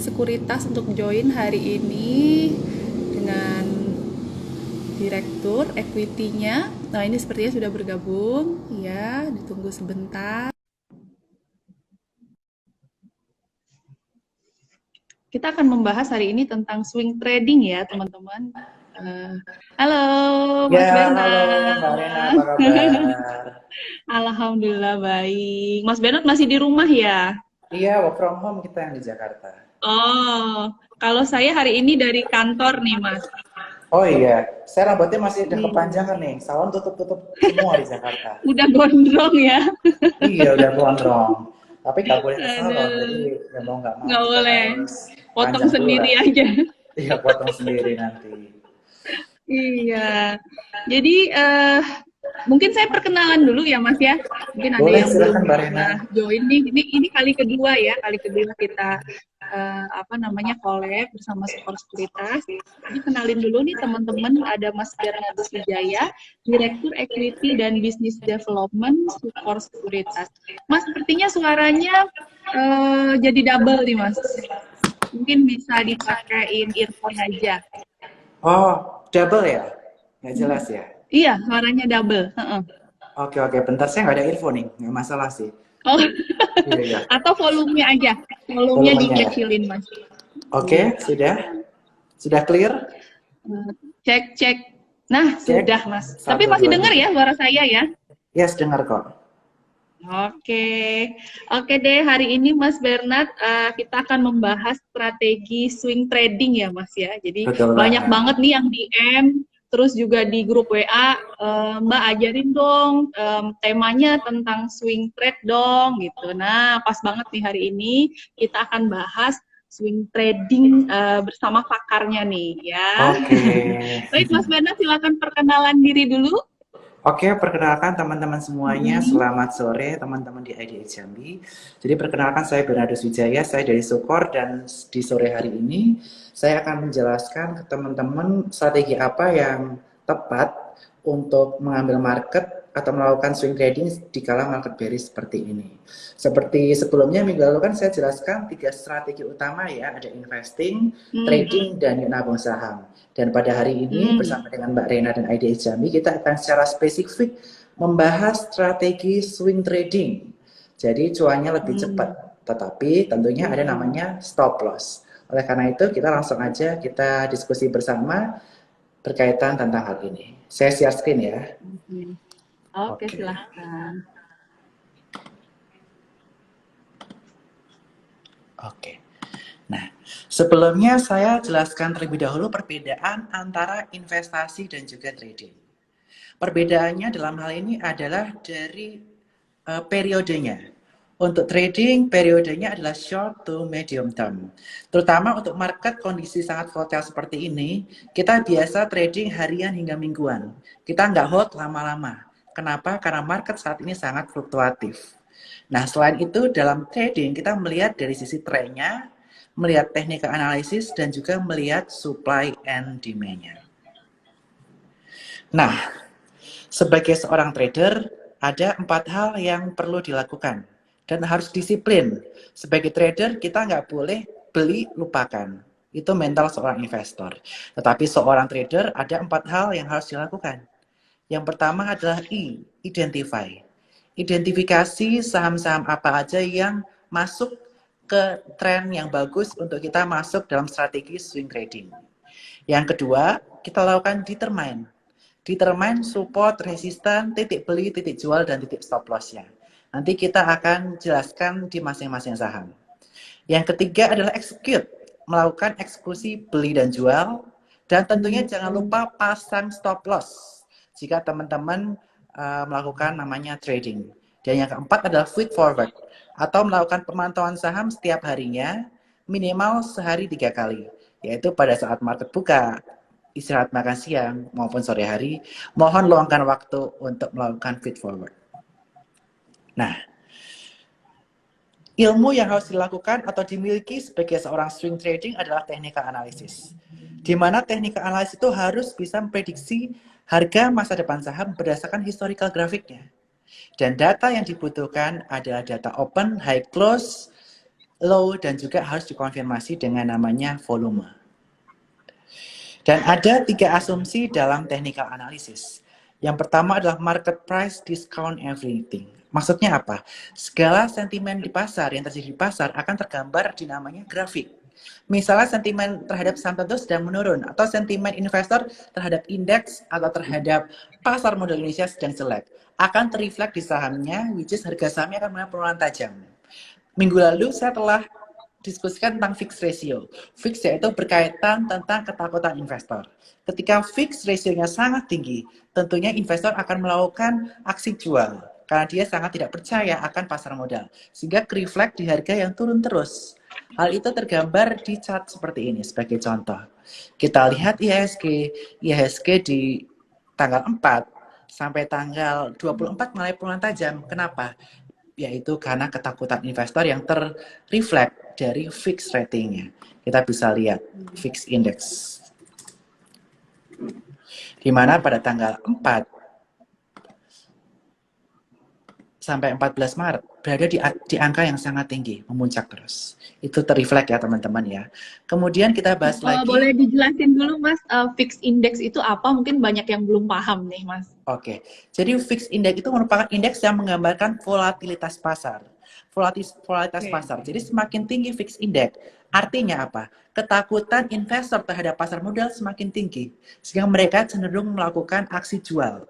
Sekuritas untuk join hari ini dengan direktur equity-nya. Nah, ini sepertinya sudah bergabung. Ya, ditunggu sebentar. Kita akan membahas hari ini tentang swing trading ya, teman-teman. Halo, Ya, Mas halo Mbak Bernard. Rena, apa kabar? Alhamdulillah baik. Mas Bernard masih di rumah ya? Iya, work from home kita yang di Jakarta. Oh, kalau saya hari ini dari kantor nih, Mas. Oh iya, saya rambutnya masih udah Iya. kepanjangan nih. Salon tutup-tutup semua di Jakarta. Udah gondrong ya? Iya, udah gondrong. Tapi nggak boleh ke salon, jadi Aduh, ya mau nggak mau nggak kita boleh. harus Potong panjang dulu sendiri lah. aja. Iya, potong sendiri nanti. Iya. Jadi mungkin saya perkenalan dulu ya Mas ya. Mungkin ada Boleh, yang belum silakan Mbak Rena. pernah join nih. Ini kali kedua ya, kali kedua kita apa namanya collab bersama Sukor Sekuritas. Jadi kenalin dulu nih teman-teman, ada Mas Bernardus Wijaya, Direktur Equity dan Business Development Sukor Sekuritas. Mas, sepertinya suaranya jadi double nih Mas. Mungkin bisa dipakein earphone aja. Oh, double ya? Nggak jelas ya? Iya, suaranya double. Heeh. Oke, oke. Bentar, saya nggak ada earphone nih. Nggak masalah sih. Oh, Iya, iya. atau volumenya aja. Volumenya Volumenya ya? dikecilin, Mas. Oke, Gitu. sudah? Sudah clear? Cek, cek. Nah, Cek. sudah, Mas. Tapi Satu, masih dua, dengar tiga. ya suara saya ya? Yes, dengar kok. Oke. Oke deh, hari ini Mas Bernard, kita akan membahas strategi swing trading ya, Mas ya. Jadi Betul banyak banget. banget nih yang DM, terus juga di grup WA, Mbak ajarin dong temanya tentang swing trade dong gitu. Nah, pas banget nih hari ini kita akan bahas swing trading bersama pakarnya nih ya. Oke. Baik, Mas Bernard, silakan perkenalan diri dulu. Oke, perkenalkan teman-teman semuanya. Mm-mm. Selamat sore teman-teman di IDH Jambi. Jadi perkenalkan saya Bernardus Wijaya, saya dari Sukor dan di sore hari ini saya akan menjelaskan ke teman-teman strategi apa yang tepat untuk mengambil market atau melakukan swing trading di kala market bearish seperti ini. Seperti sebelumnya minggu lalu kan saya jelaskan 3 strategi utama ya, ada investing, Hmm. trading, dan nabung saham. Dan pada hari ini Hmm. bersama dengan Mbak Rena dan IDH Jambi kita akan secara spesifik membahas strategi swing trading. Jadi cuannya lebih cepat, Hmm. tetapi tentunya ada Hmm. namanya stop loss. Oleh karena itu kita langsung aja kita diskusi bersama berkaitan tentang hal ini. Saya share screen ya. Oke, oke, Oke. silahkan. Oke. Nah, sebelumnya saya jelaskan terlebih dahulu perbedaan antara investasi dan juga trading. Perbedaannya dalam hal ini adalah dari periodenya. Untuk trading, periodenya adalah short to medium term. Terutama untuk market kondisi sangat volatile seperti ini, kita biasa trading harian hingga mingguan. Kita nggak hold lama-lama. Kenapa? Karena market saat ini sangat fluktuatif. Nah, selain itu dalam trading kita melihat dari sisi trennya, melihat teknik analisis, dan juga melihat supply and demand-nya. Nah, sebagai seorang trader, ada 4 hal yang perlu dilakukan dan harus disiplin. Sebagai trader, kita nggak boleh beli lupakan. Itu mental seorang investor. Tetapi seorang trader ada 4 hal yang harus dilakukan. Yang pertama adalah identify. Identifikasi saham-saham apa aja yang masuk ke tren yang bagus untuk kita masuk dalam strategi swing trading. Yang kedua, kita lakukan determine. Determine support, resisten, titik beli, titik jual, dan titik stop loss-nya. Nanti kita akan jelaskan di masing-masing saham. Yang ketiga adalah execute, melakukan eksekusi beli dan jual, dan tentunya jangan lupa pasang stop loss jika teman-teman melakukan namanya trading. Dan yang keempat adalah feed forward, atau melakukan pemantauan saham setiap harinya minimal sehari 3 kali, yaitu pada saat market buka, istirahat makan siang, maupun sore hari. Mohon luangkan waktu untuk melakukan feed forward. Nah, ilmu yang harus dilakukan atau dimiliki sebagai seorang swing trading adalah technical analysis. Di mana technical analysis itu harus bisa memprediksi harga masa depan saham berdasarkan historical grafiknya. Dan data yang dibutuhkan adalah data open, high close, low, dan juga harus dikonfirmasi dengan namanya volume. Dan ada 3 asumsi dalam technical analysis. Yang pertama adalah market price discount everything. Maksudnya apa? Segala sentimen di pasar yang terjadi di pasar akan tergambar di namanya grafik. Misalnya sentimen terhadap saham tertentu sedang menurun, atau sentimen investor terhadap indeks atau terhadap pasar modal Indonesia sedang jelek, akan terreflect di sahamnya, which is harga sahamnya akan mengalami penurunan tajam. Minggu lalu saya telah diskusikan tentang fixed ratio. Fixed yaitu berkaitan tentang ketakutan investor. Ketika fixed ratio-nya sangat tinggi, tentunya investor akan melakukan aksi jual karena dia sangat tidak percaya akan pasar modal, sehingga reflect di harga yang turun terus. Hal itu tergambar di chart seperti ini sebagai contoh. Kita lihat IHSG di tanggal 4 sampai tanggal 24 mulai penurunan tajam. Kenapa? Yaitu karena ketakutan investor yang terreflect dari fixed ratingnya. Kita bisa lihat fixed index, di mana pada tanggal 4 sampai 14 Maret berada di angka yang sangat tinggi, memuncak terus. Itu terreflect ya teman-teman ya. Kemudian kita bahas lagi. Boleh dijelasin dulu Mas, fixed index itu apa? Mungkin banyak yang belum paham nih Mas. Oke, jadi fixed index itu merupakan indeks yang menggambarkan volatilitas pasar. Volatilitas pasar. Jadi semakin tinggi fixed index, artinya apa? Ketakutan investor terhadap pasar modal semakin tinggi, sehingga mereka cenderung melakukan aksi jual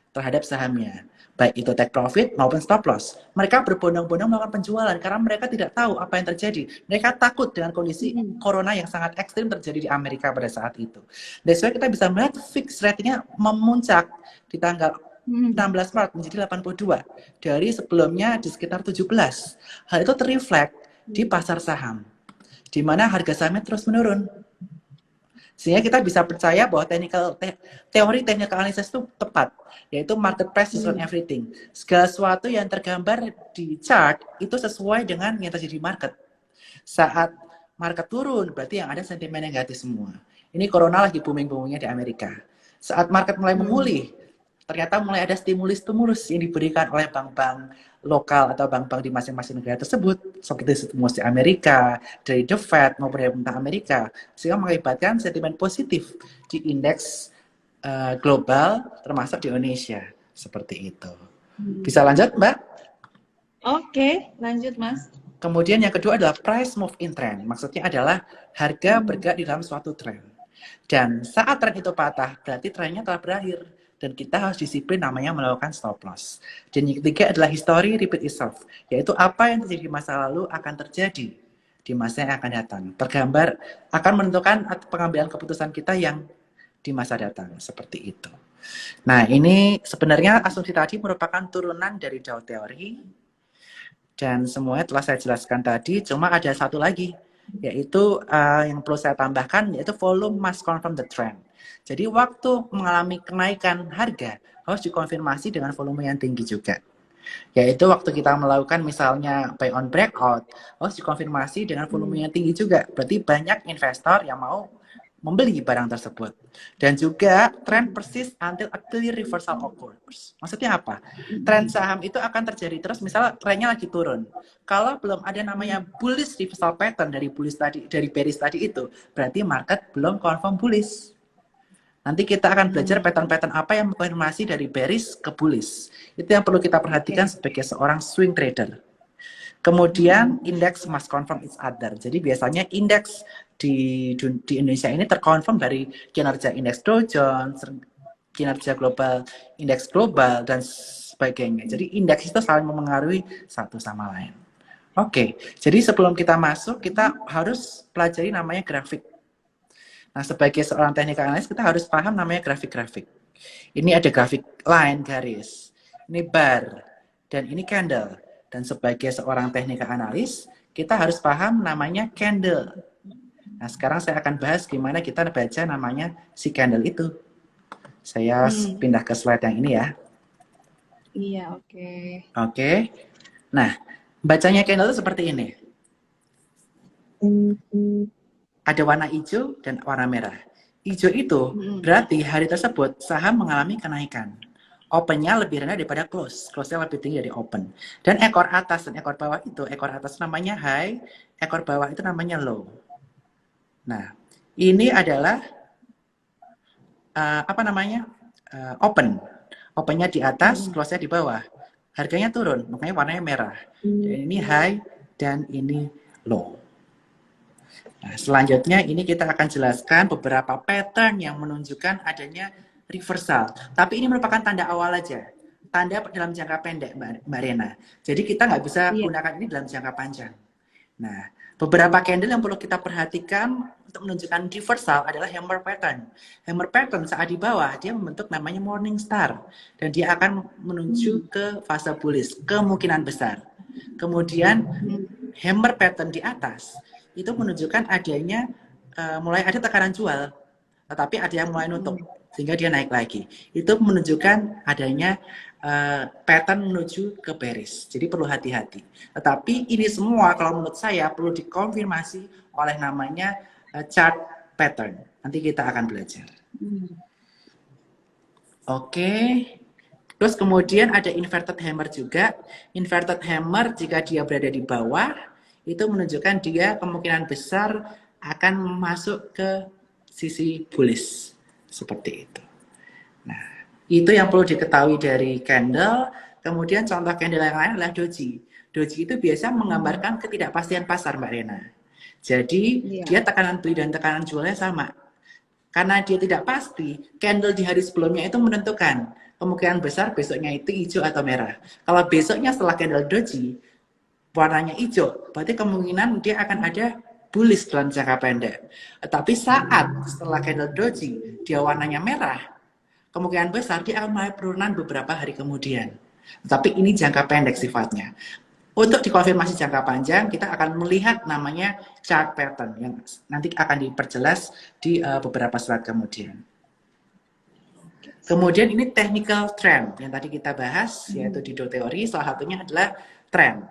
terhadap sahamnya, baik itu take profit maupun stop loss. Mereka berbondong-bondong melakukan penjualan karena mereka tidak tahu apa yang terjadi. Mereka takut dengan kondisi corona yang sangat ekstrim terjadi di Amerika pada saat itu. Dan sebab kita bisa melihat fixed ratingnya memuncak di tanggal 16 Maret menjadi 82 dari sebelumnya di sekitar 17. Hal itu terreflect di pasar saham, di mana harga sahamnya terus menurun. Sehingga kita bisa percaya bahwa teori technical analysis itu tepat, yaitu market price on everything. Segala sesuatu yang tergambar di chart itu sesuai dengan yang terjadi di market. Saat market turun, berarti yang ada sentimen negatif semua. Ini corona lagi booming-boomingnya di Amerika. Saat market mulai memulih, ternyata mulai ada stimulus yang diberikan oleh bank-bank lokal atau bank-bank di masing-masing negara tersebut, seperti stimulus di Amerika, dari The Fed maupun dari pemerintah Amerika, sehingga mengakibatkan sentimen positif di indeks global, termasuk di Indonesia, seperti itu. Bisa lanjut, Mbak? Oke, lanjut, Mas. Kemudian yang kedua adalah price move in trend. Maksudnya adalah harga bergerak di dalam suatu tren. Dan saat tren itu patah, berarti trennya telah berakhir. Dan kita harus disiplin namanya melakukan stop loss. Dan yang ketiga adalah history repeat itself, yaitu apa yang terjadi di masa lalu akan terjadi di masa yang akan datang. Tergambar akan menentukan pengambilan keputusan kita yang di masa datang, seperti itu. Nah, ini sebenarnya asumsi tadi merupakan turunan dari Dow Theory, dan semuanya telah saya jelaskan tadi. Cuma ada satu lagi, yaitu yang perlu saya tambahkan, yaitu volume must confirm the trend. Jadi waktu mengalami kenaikan harga harus dikonfirmasi dengan volume yang tinggi juga. Yaitu waktu kita melakukan misalnya buy on breakout, harus dikonfirmasi dengan volume yang tinggi juga. Berarti banyak investor yang mau membeli barang tersebut. Dan juga trend persist until a clear reversal occurs. Maksudnya apa? Trend saham itu akan terjadi terus, misalnya trennya lagi turun. Kalau belum ada namanya bullish reversal pattern dari bearish tadi itu, berarti market belum confirm bullish. Nanti kita akan belajar pattern-pattern apa yang mengkonfirmasi dari bearish ke bullish. Itu yang perlu kita perhatikan sebagai seorang swing trader. Kemudian indeks must confirm each other. Jadi biasanya indeks di Indonesia ini terkonfirm dari kinerja indeks Dow Jones, kinerja global, indeks global, dan sebagainya. Jadi indeks itu saling memengaruhi satu sama lain. Oke, jadi sebelum kita masuk, kita harus pelajari namanya grafik. Nah, sebagai seorang technical analyst, kita harus paham namanya grafik-grafik. Ini ada grafik line, garis. Ini bar, dan ini candle. Dan sebagai seorang technical analyst, kita harus paham namanya candle. Nah, sekarang saya akan bahas gimana kita baca namanya si candle itu. Saya pindah ke slide yang ini ya. Iya, oke. Oke. Nah, bacanya candle itu seperti ini. Ada warna hijau dan warna merah. Hijau itu berarti hari tersebut saham mengalami kenaikan. Opennya lebih rendah daripada close. Close-nya lebih tinggi dari open. Dan ekor atas dan ekor bawah itu, ekor atas namanya high, ekor bawah itu namanya low. Nah, ini adalah apa namanya? Open. Opennya di atas, close-nya di bawah. Harganya turun, makanya warnanya merah. Dan ini high dan ini low. Nah, selanjutnya ini kita akan jelaskan beberapa pattern yang menunjukkan adanya reversal. Tapi ini merupakan tanda awal aja. Tanda dalam jangka pendek, Mbak Rena. Jadi kita nggak bisa gunakan ini dalam jangka panjang. Nah, beberapa candle yang perlu kita perhatikan untuk menunjukkan reversal adalah hammer pattern. Hammer pattern saat di bawah, dia membentuk namanya morning star. Dan dia akan menuju ke fase bullish, kemungkinan besar. Kemudian hammer pattern di atas, itu menunjukkan adanya mulai ada tekanan jual, tetapi ada yang mulai nutup sehingga dia naik lagi. Itu menunjukkan adanya pattern menuju ke bearish. Jadi perlu hati-hati. Tetapi ini semua kalau menurut saya perlu dikonfirmasi oleh namanya chart pattern. Nanti kita akan belajar. Oke. Terus kemudian ada inverted hammer juga. Inverted hammer jika dia berada di bawah, itu menunjukkan dia kemungkinan besar akan masuk ke sisi bullish. Seperti itu. Nah, itu yang perlu diketahui dari candle. Kemudian contoh candle yang lain adalah doji. Doji itu biasa menggambarkan ketidakpastian pasar, Mbak Rena. Jadi, dia tekanan beli dan tekanan jualnya sama. Karena dia tidak pasti, candle di hari sebelumnya itu menentukan kemungkinan besar besoknya itu hijau atau merah. Kalau besoknya setelah candle doji, warnanya hijau, berarti kemungkinan dia akan ada bullish dalam jangka pendek. Tapi saat setelah candle doji, dia warnanya merah, kemungkinan besar dia akan mulai penurunan beberapa hari kemudian. Tapi ini jangka pendek sifatnya. Untuk dikonfirmasi jangka panjang, kita akan melihat namanya chart pattern yang nanti akan diperjelas di beberapa slide kemudian. Kemudian ini technical trend yang tadi kita bahas, yaitu di Dow teori, salah satunya adalah trend.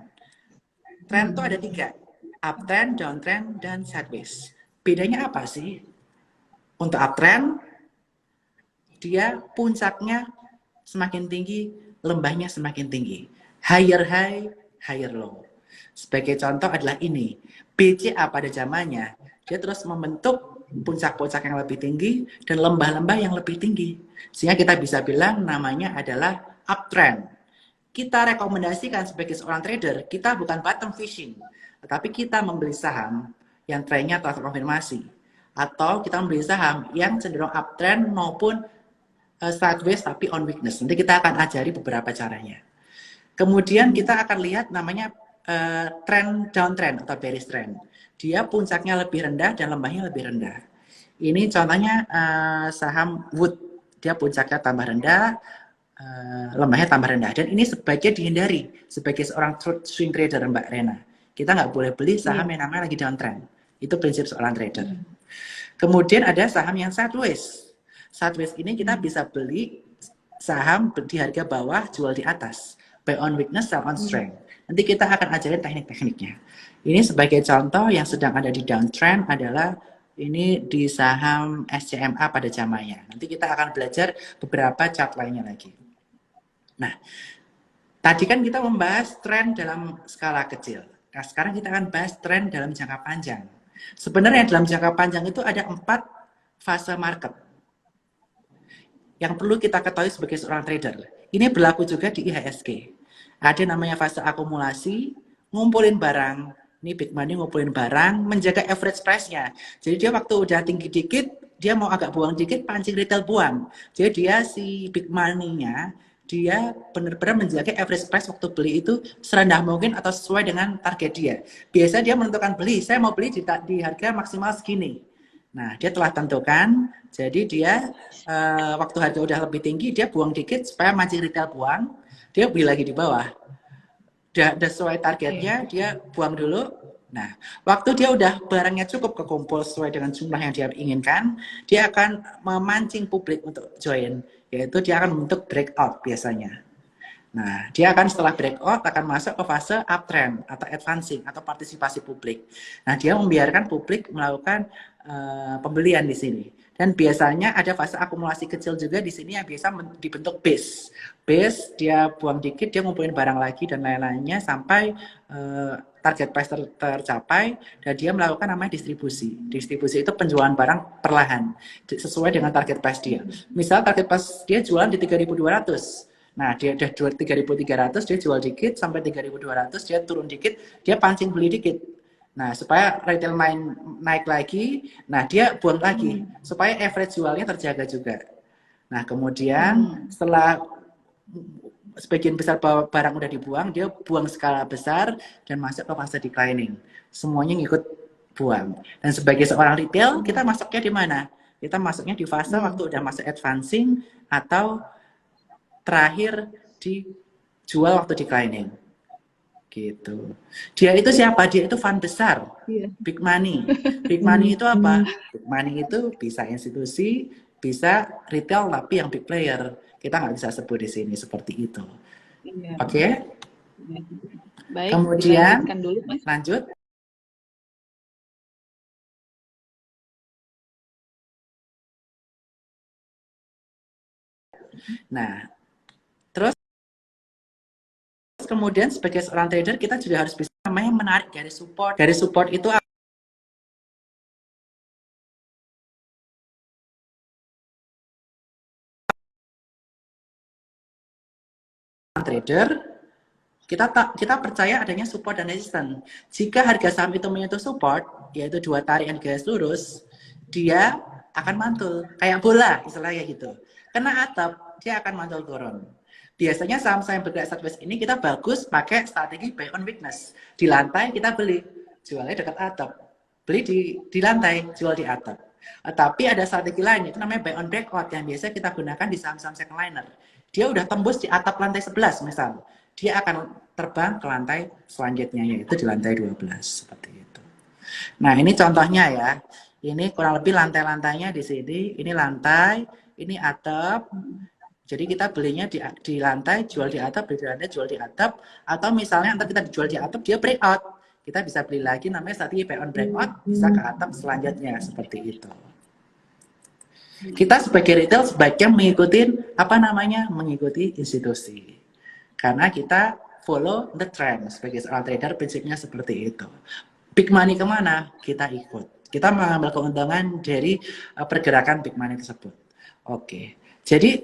Trend itu ada 3, uptrend, downtrend, dan sideways. Bedanya apa sih? Untuk uptrend, dia puncaknya semakin tinggi, lembahnya semakin tinggi. Higher high, higher low. Sebagai contoh adalah ini. BCA pada zamannya, dia terus membentuk puncak-puncak yang lebih tinggi dan lembah-lembah yang lebih tinggi. Sehingga kita bisa bilang namanya adalah uptrend. Kita rekomendasikan sebagai seorang trader, kita bukan bottom fishing. Tetapi kita membeli saham yang trennya telah terkonfirmasi. Atau kita membeli saham yang cenderung uptrend maupun sideways tapi on weakness. Nanti kita akan ajari beberapa caranya. Kemudian kita akan lihat namanya trend downtrend atau bearish trend. Dia puncaknya lebih rendah dan lembahnya lebih rendah. Ini contohnya saham Wood. Dia puncaknya tambah rendah, lembahnya tambah rendah. Dan ini sebaiknya dihindari sebagai seorang swing trader, Mbak Rena. Kita nggak boleh beli saham yang namanya lagi downtrend. Itu prinsip seorang trader. Kemudian ada saham yang sideways. Sideways ini kita bisa beli saham di harga bawah, jual di atas. Buy on weakness, sell on strength. Nanti kita akan ajarin teknik-tekniknya. Ini sebagai contoh yang sedang ada di downtrend adalah ini di saham SCMA pada zamannya. Nanti kita akan belajar beberapa chart lainnya lagi. Nah, tadi kan kita membahas tren dalam skala kecil. Nah, sekarang kita akan bahas tren dalam jangka panjang. Sebenarnya dalam jangka panjang itu ada 4 fase market yang perlu kita ketahui sebagai seorang trader. Ini berlaku juga di IHSG. Ada namanya fase akumulasi, ngumpulin barang. Ini big money ngumpulin barang, menjaga average price-nya. Jadi dia waktu udah tinggi dikit, dia mau agak buang dikit, pancing retail buang. Jadi dia si big money-nya, dia benar-benar menjaga average price waktu beli itu serendah mungkin atau sesuai dengan target dia. Biasa dia menentukan beli, saya mau beli di harga maksimal segini. Nah, dia telah tentukan, jadi dia waktu harga udah lebih tinggi, dia buang dikit supaya mancing retail buang, dia beli lagi di bawah. Udah sesuai targetnya, dia buang dulu. Nah, waktu dia udah barangnya cukup kekumpul sesuai dengan jumlah yang dia inginkan, dia akan memancing publik untuk join, yaitu dia akan membentuk breakout biasanya. Nah, dia akan setelah breakout akan masuk ke fase uptrend atau advancing atau partisipasi publik. Nah, dia membiarkan publik melakukan pembelian di sini. Dan biasanya ada fase akumulasi kecil juga di sini yang biasa dibentuk base. Base dia buang dikit, dia ngumpulin barang lagi dan lain-lainnya sampai target price tercapai dan dia melakukan namanya distribusi. Distribusi itu penjualan barang perlahan sesuai dengan target price dia. Misal target price dia jualan di 3.200. Nah, dia udah jual 3.300, dia jual dikit sampai 3.200, dia turun dikit, dia pancing beli dikit. Nah, supaya retail naik lagi, nah dia buang lagi supaya average jualnya terjaga juga. Nah, kemudian setelah sebagian besar barang udah dibuang, dia buang skala besar dan masuk ke fase declining. Semuanya ngikut buang. Dan sebagai seorang retail, kita masuknya di mana? Kita masuknya di fase waktu udah masuk advancing atau terakhir dijual waktu declining. Gitu. Dia itu siapa? Dia itu fund besar. Big money. Big money itu apa? Big money itu bisa institusi, bisa retail, tapi yang big player. Kita nggak bisa sebut di sini seperti itu. Oke? Okay? Baik, kemudian dulu, Mas. Lanjut. Nah, terus kemudian sebagai seorang trader kita juga harus bisa namanya menarik garis support. Garis support itu trader kita percaya adanya support dan resistance. Jika harga saham itu menyentuh support, yaitu dua tarikan garis lurus, dia akan mantul kayak bola istilahnya gitu. Kena atap, dia akan mantul turun. Biasanya saham-saham bergerak sideways ini kita bagus pakai strategi buy on weakness. Di lantai kita beli, jualnya dekat atap. Beli di lantai, jual di atap. Tapi ada strategi lain, itu namanya buy on breakout yang biasa kita gunakan di saham-saham second liner. Dia udah tembus di atap lantai 11 misal. Dia akan terbang ke lantai selanjutnya, yaitu di lantai 12. Seperti itu. Nah, ini contohnya ya. Ini kurang lebih lantai-lantainya di sini. Ini lantai, ini atap. Jadi kita belinya di lantai, jual di atap, beli di lantai, jual di atap. Atau misalnya nanti kita dijual di atap, dia breakout. Kita bisa beli lagi namanya strategi buy on breakout, bisa ke atap selanjutnya. Seperti itu. Kita sebagai retail sebaiknya mengikuti institusi. Karena kita follow the trend. Sebagai seorang trader, prinsipnya seperti itu. Big money kemana? Kita ikut. Kita mengambil keuntungan dari pergerakan big money tersebut. Oke. Jadi,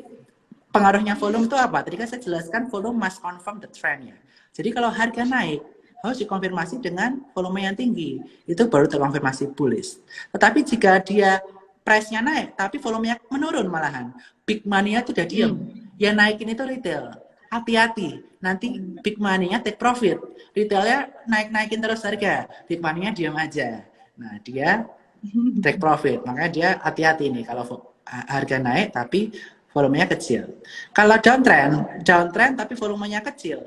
pengaruhnya volume itu apa? Tadi kan saya jelaskan volume must confirm the trend ya. Jadi, kalau harga naik, harus dikonfirmasi dengan volume yang tinggi. Itu baru terkonfirmasi bullish. Tetapi jika dia price-nya naik, tapi volumenya menurun malahan. Big money-nya itu udah diem. Yang naikin itu retail. Hati-hati, nanti big money-nya take profit. Retailnya naik-naikin terus harga, big money-nya diam aja. Nah, dia take profit. Makanya dia hati-hati nih kalau harga naik tapi volumenya kecil. Kalau downtrend tapi volumenya kecil,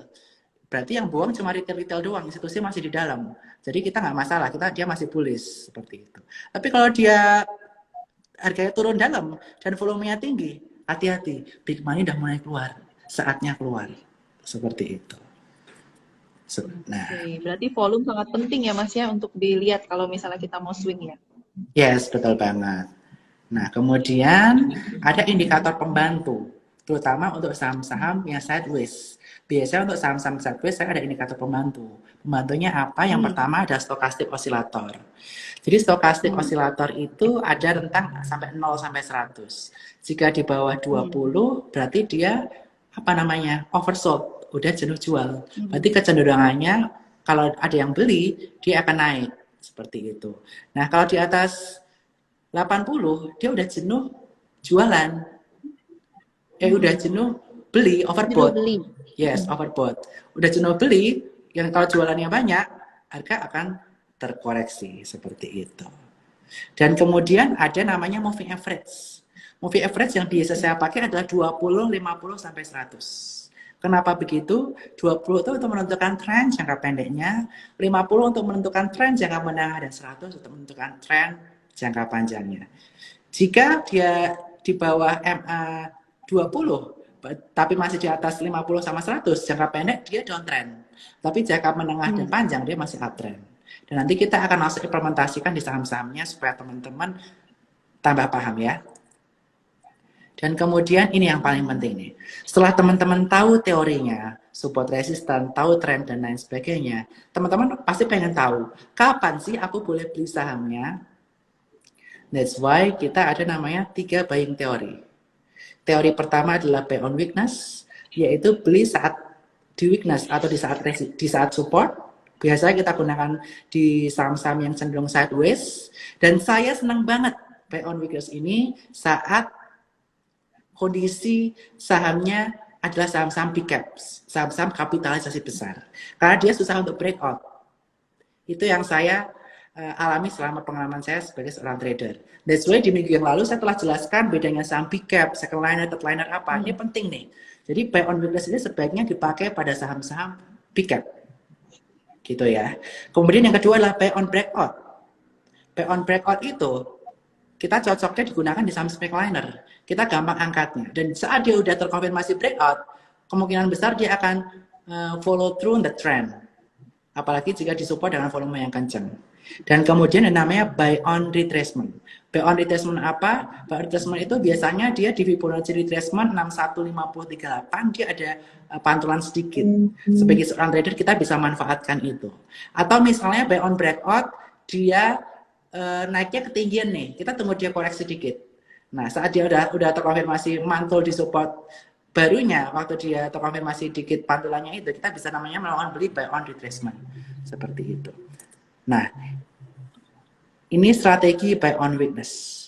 berarti yang buang cuma retail doang, institusi masih di dalam. Jadi kita nggak masalah, dia masih bullish seperti itu. Tapi kalau dia harganya turun dalam dan volumenya tinggi, hati-hati, big money udah mulai keluar. Saatnya keluar seperti itu. Nah, berarti volume sangat penting ya Mas ya untuk dilihat kalau misalnya kita mau swing ya. Yes, betul banget. Nah, kemudian ada indikator pembantu, terutama untuk saham-saham yang sideways. Biasanya untuk saham-saham sideways saya ada indikator pembantu. Pembantunya apa? Yang pertama ada stochastic oscillator. Jadi stochastic oscillator itu ada rentang sampai 0 sampai 100. Jika di bawah 20 berarti dia oversold, udah jenuh jual. Berarti kecenderungannya kalau ada yang beli, dia akan naik. Seperti itu. Nah, kalau di atas 80, dia udah jenuh jualan. Udah jenuh beli, overbought. Yes, overbought. Udah jenuh beli, yang kalau jualannya banyak, harga akan terkoreksi. Seperti itu. Dan kemudian ada namanya moving average. Moving average yang biasa saya pakai adalah 20, 50, sampai 100. Kenapa begitu? 20 itu untuk menentukan tren jangka pendeknya, 50 untuk menentukan tren jangka menengah, dan 100 untuk menentukan tren jangka panjangnya. Jika dia di bawah MA 20, tapi masih di atas 50 sama 100, jangka pendek dia downtrend. Tapi jangka menengah dan panjang dia masih uptrend. Dan nanti kita akan langsung implementasikan di saham-sahamnya supaya teman-teman tambah paham ya. Dan kemudian ini yang paling penting nih. Setelah teman-teman tahu teorinya, support resistance, tahu tren dan lain sebagainya, teman-teman pasti pengen tahu, kapan sih aku boleh beli sahamnya? That's why kita ada namanya 3 buying teori. Teori pertama adalah buy on weakness, yaitu beli saat di weakness atau di saat support. Biasanya kita gunakan di saham-saham yang cenderung sideways. Dan saya senang banget buy on weakness ini saat kondisi sahamnya adalah saham-saham big caps, saham-saham kapitalisasi besar. Karena dia susah untuk breakout. Itu yang saya alami selama pengalaman saya sebagai seorang trader. That's why di minggu yang lalu saya telah jelaskan bedanya saham big cap, second liner, third liner apa. Ini penting nih. Jadi buy on weakness ini sebaiknya dipakai pada saham-saham big cap. Gitu ya. Kemudian yang kedua adalah buy on breakout. Buy on breakout itu kita cocoknya digunakan di saham speculiner. Kita gampang angkatnya. Dan saat dia udah terkonfirmasi breakout, kemungkinan besar dia akan follow through the trend. Apalagi jika disupport dengan volume yang kencang. Dan kemudian yang namanya buy on retracement. Buy on retracement apa? Buy on retracement itu biasanya dia di Fibonacci retracement 615038, dia ada pantulan sedikit. Sebagai seorang trader kita bisa manfaatkan itu. Atau misalnya buy on breakout, dia naiknya ketinggian nih, kita tunggu dia koreksi sedikit. Nah, saat dia udah terkonfirmasi mantul di support barunya, waktu dia terkonfirmasi dikit pantulannya itu, kita bisa namanya melakukan beli buy on retracement. Seperti itu. Nah, ini strategi buy on weakness.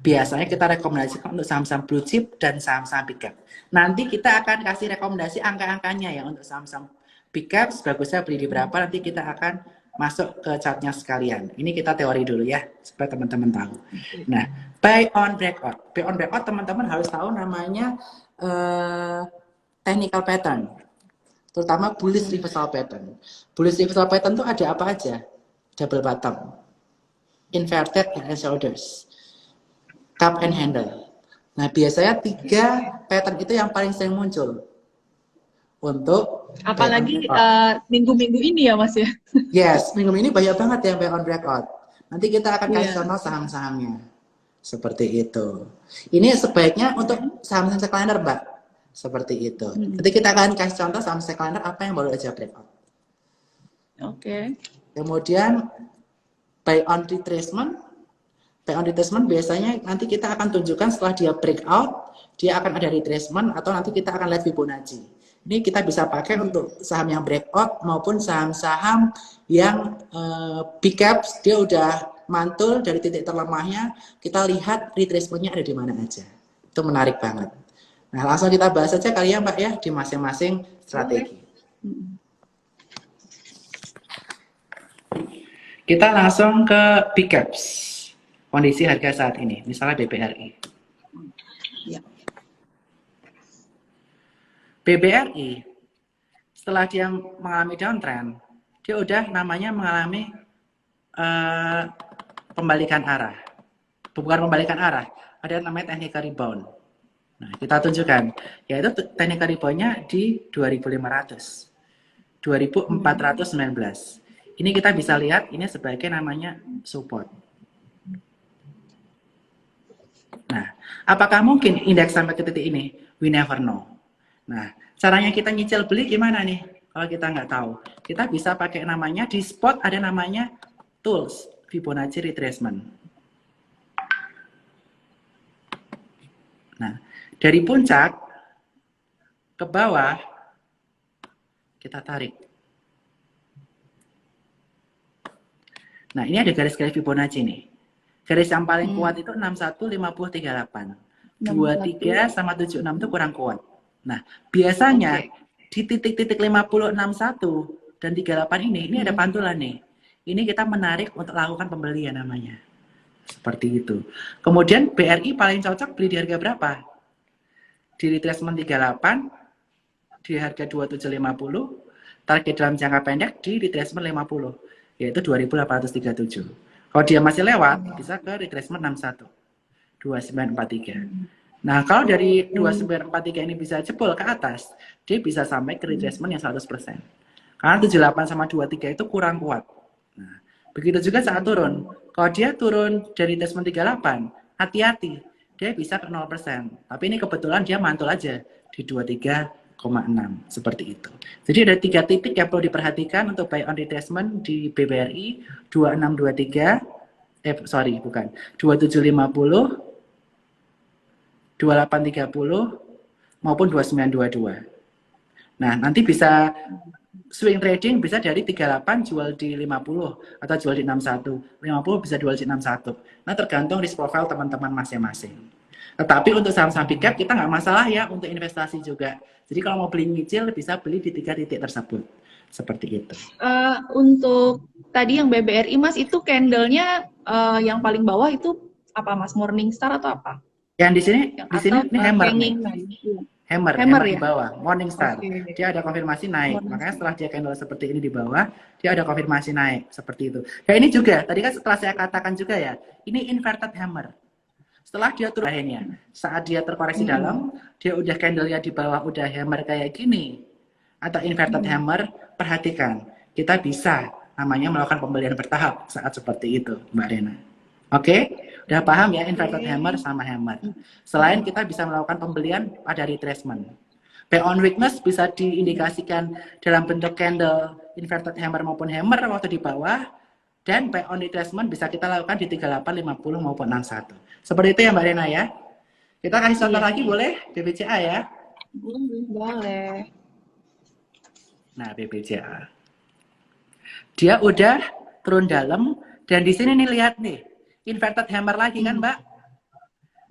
Biasanya kita rekomendasikan untuk saham-saham blue chip dan saham-saham big cap. Nanti kita akan kasih rekomendasi angka-angkanya ya untuk saham-saham big cap, bagusnya beli di berapa, nanti kita akan masuk ke chartnya sekalian. Ini kita teori dulu ya, supaya teman-teman tahu. Nah, buy on breakout. Buy on breakout teman-teman harus tahu namanya technical pattern. Terutama bullish reversal pattern. Bullish reversal pattern itu ada apa aja? Double bottom, inverted head and shoulders, cup and handle. Nah, biasanya 3 pattern itu yang paling sering muncul. Untuk apalagi minggu-minggu ini ya Mas ya. Yes, minggu ini banyak banget yang buy on breakout. Nanti kita akan kasih contoh saham-sahamnya. Seperti itu. Ini sebaiknya untuk saham-saham second Mbak. Seperti itu. Nanti kita akan kasih contoh saham second apa yang baru aja breakout. Oke. Kemudian buy on retracement. Buy on retracement biasanya nanti kita akan tunjukkan setelah dia breakout, dia akan ada retracement atau nanti kita akan lihat Fibonacci. Ini kita bisa pakai untuk saham yang breakout maupun saham-saham yang big caps, dia udah mantul dari titik terlemahnya, kita lihat retracementnya ada di mana aja. Itu menarik banget. Nah, langsung kita bahas saja kali ya Mbak ya, di masing-masing strategi. Kita langsung ke big caps, kondisi harga saat ini, misalnya BBRI. BBRI, setelah dia mengalami downtrend, dia udah namanya mengalami pembalikan arah. Bukan pembalikan arah, ada namanya technical rebound. Nah, kita tunjukkan, yaitu technical rebound-nya di 2500, 2419. Ini kita bisa lihat, ini sebagai namanya support. Nah, apakah mungkin indeks sampai ke titik ini? We never know. Nah, caranya kita nyicil beli gimana nih? Kalau kita nggak tahu, kita bisa pakai namanya di spot, ada namanya tools Fibonacci retracement. Nah, dari puncak ke bawah kita tarik. Nah, ini ada garis-garis Fibonacci nih. Garis yang paling kuat itu 615038. 23 sama 76 itu kurang kuat. Nah, biasanya di titik-titik 5061 dan 38 ini ada pantulan nih. Ini kita menarik untuk lakukan pembelian namanya. Seperti itu. Kemudian BRI paling cocok beli di harga berapa? Di retracement 38, di harga 2750, target dalam jangka pendek di retracement 50, yaitu 2837. Kalau dia masih lewat, bisa ke retracement 61, 2943. Nah, kalau dari 2943 ini bisa jebol ke atas, dia bisa sampai ke retracement yang 100%. Karena 78 sama 23 itu kurang kuat. Nah, begitu juga saat turun. Kalau dia turun dari Desmond 38, hati-hati. Dia bisa ke 0%. Tapi ini kebetulan dia mantul aja di 23,6. Seperti itu. Jadi ada 3 titik yang perlu diperhatikan untuk buy on retracement di BBRI 2623. Sorry, bukan. 2750, 2830, maupun 2922. Nah, nanti bisa swing trading bisa dari 38 jual di 50 atau jual di 61. 50 bisa jual di 61. Nah, tergantung risk profile teman-teman masing-masing. Tetapi untuk saham-saham big cap kita nggak masalah ya untuk investasi juga. Jadi kalau mau beli nyicil bisa beli di 3 titik tersebut. Seperti itu. Untuk tadi yang BBRI Mas itu candlenya yang paling bawah itu apa Mas? Morningstar atau apa? Yang di sini ini hammer nih. Hammer ya? di bawah, Morningstar. Okay. Dia ada konfirmasi naik. Makanya setelah dia candle seperti ini di bawah, dia ada konfirmasi naik seperti itu. Ya ini juga, tadi kan setelah saya katakan juga ya, ini inverted hammer. Setelah dia turun akhirnya, saat dia terkoreksi dalam, dia udah candle-nya di bawah udah hammer kayak gini atau inverted hammer, perhatikan, kita bisa namanya melakukan pembelian bertahap saat seperti itu, Mbak Rena. Oke, udah paham ya inverted hammer sama hammer. Selain kita bisa melakukan pembelian pada retracement. Buy on weakness bisa diindikasikan dalam bentuk candle inverted hammer maupun hammer waktu di bawah, dan buy on retracement bisa kita lakukan di 38, 50 maupun 61. Seperti itu ya Mbak Rena ya. Kita kasih contoh lagi boleh BBCA ya? Boleh. Nah, BBCA. Dia udah turun dalam dan di sini nih lihat nih. Inverted hammer lagi kan Mbak?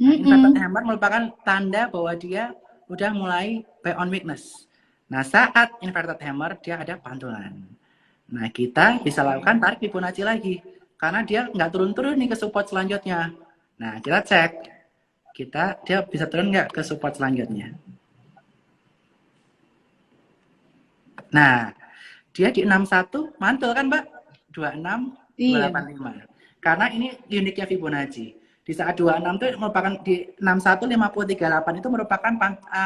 Nah, inverted hammer merupakan tanda bahwa dia udah mulai buy on weakness. Nah, saat inverted hammer dia ada pantulan. Nah, kita bisa lakukan tarik Fibonacci lagi. Karena dia nggak turun-turun nih ke support selanjutnya. Nah, kita cek. Dia bisa turun nggak ke support selanjutnya. Nah, dia di 61 mantul kan Mbak? 26, 285. Karena ini uniknya Fibonacci. Di saat 26 itu merupakan di 61, 50, 38 itu merupakan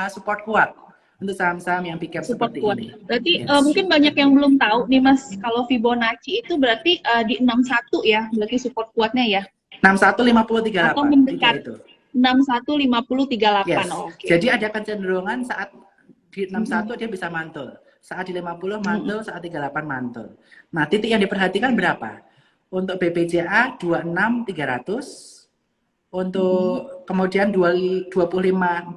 support kuat untuk saham-saham yang big cap seperti kuat. ini. Berarti mungkin banyak yang belum tahu nih Mas, kalau Fibonacci itu berarti di 61 ya, berarti support kuatnya ya. 61, 50, 38. Atau mendekat itu. 61, 50, 38. Yes. Okay. Jadi ada kecenderungan saat di 61 dia bisa mantul. Saat di 50 mantul, saat 38 mantul. Nah, titik yang diperhatikan berapa? Untuk BPCA 26.300, untuk kemudian 25.490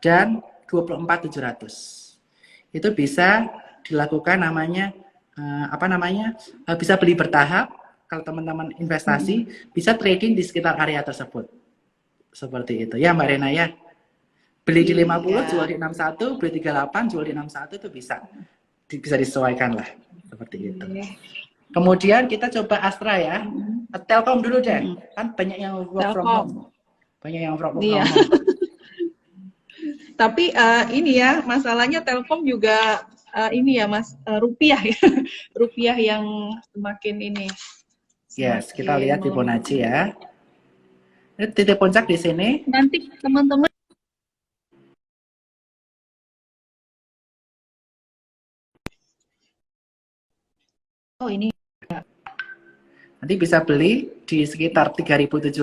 dan 24.700. Itu bisa dilakukan namanya bisa beli bertahap. Kalau teman-teman investasi bisa trading di sekitar area tersebut. Seperti itu ya Mbak Rena ya. Beli di 50, jual di 61, beli 38, jual di 61 itu bisa disesuaikan lah seperti itu. Kemudian kita coba Astra ya. Telkom dulu deh. Kan banyak yang work from home. Banyak yang work from home. Tapi ini ya, masalahnya Telkom juga ini ya Mas, rupiah ya. Rupiah yang semakin ini. Yes, kita lihat Fibonacci ya. Ini titik puncak di sini. Nanti teman-teman ini nanti bisa beli di sekitar 3075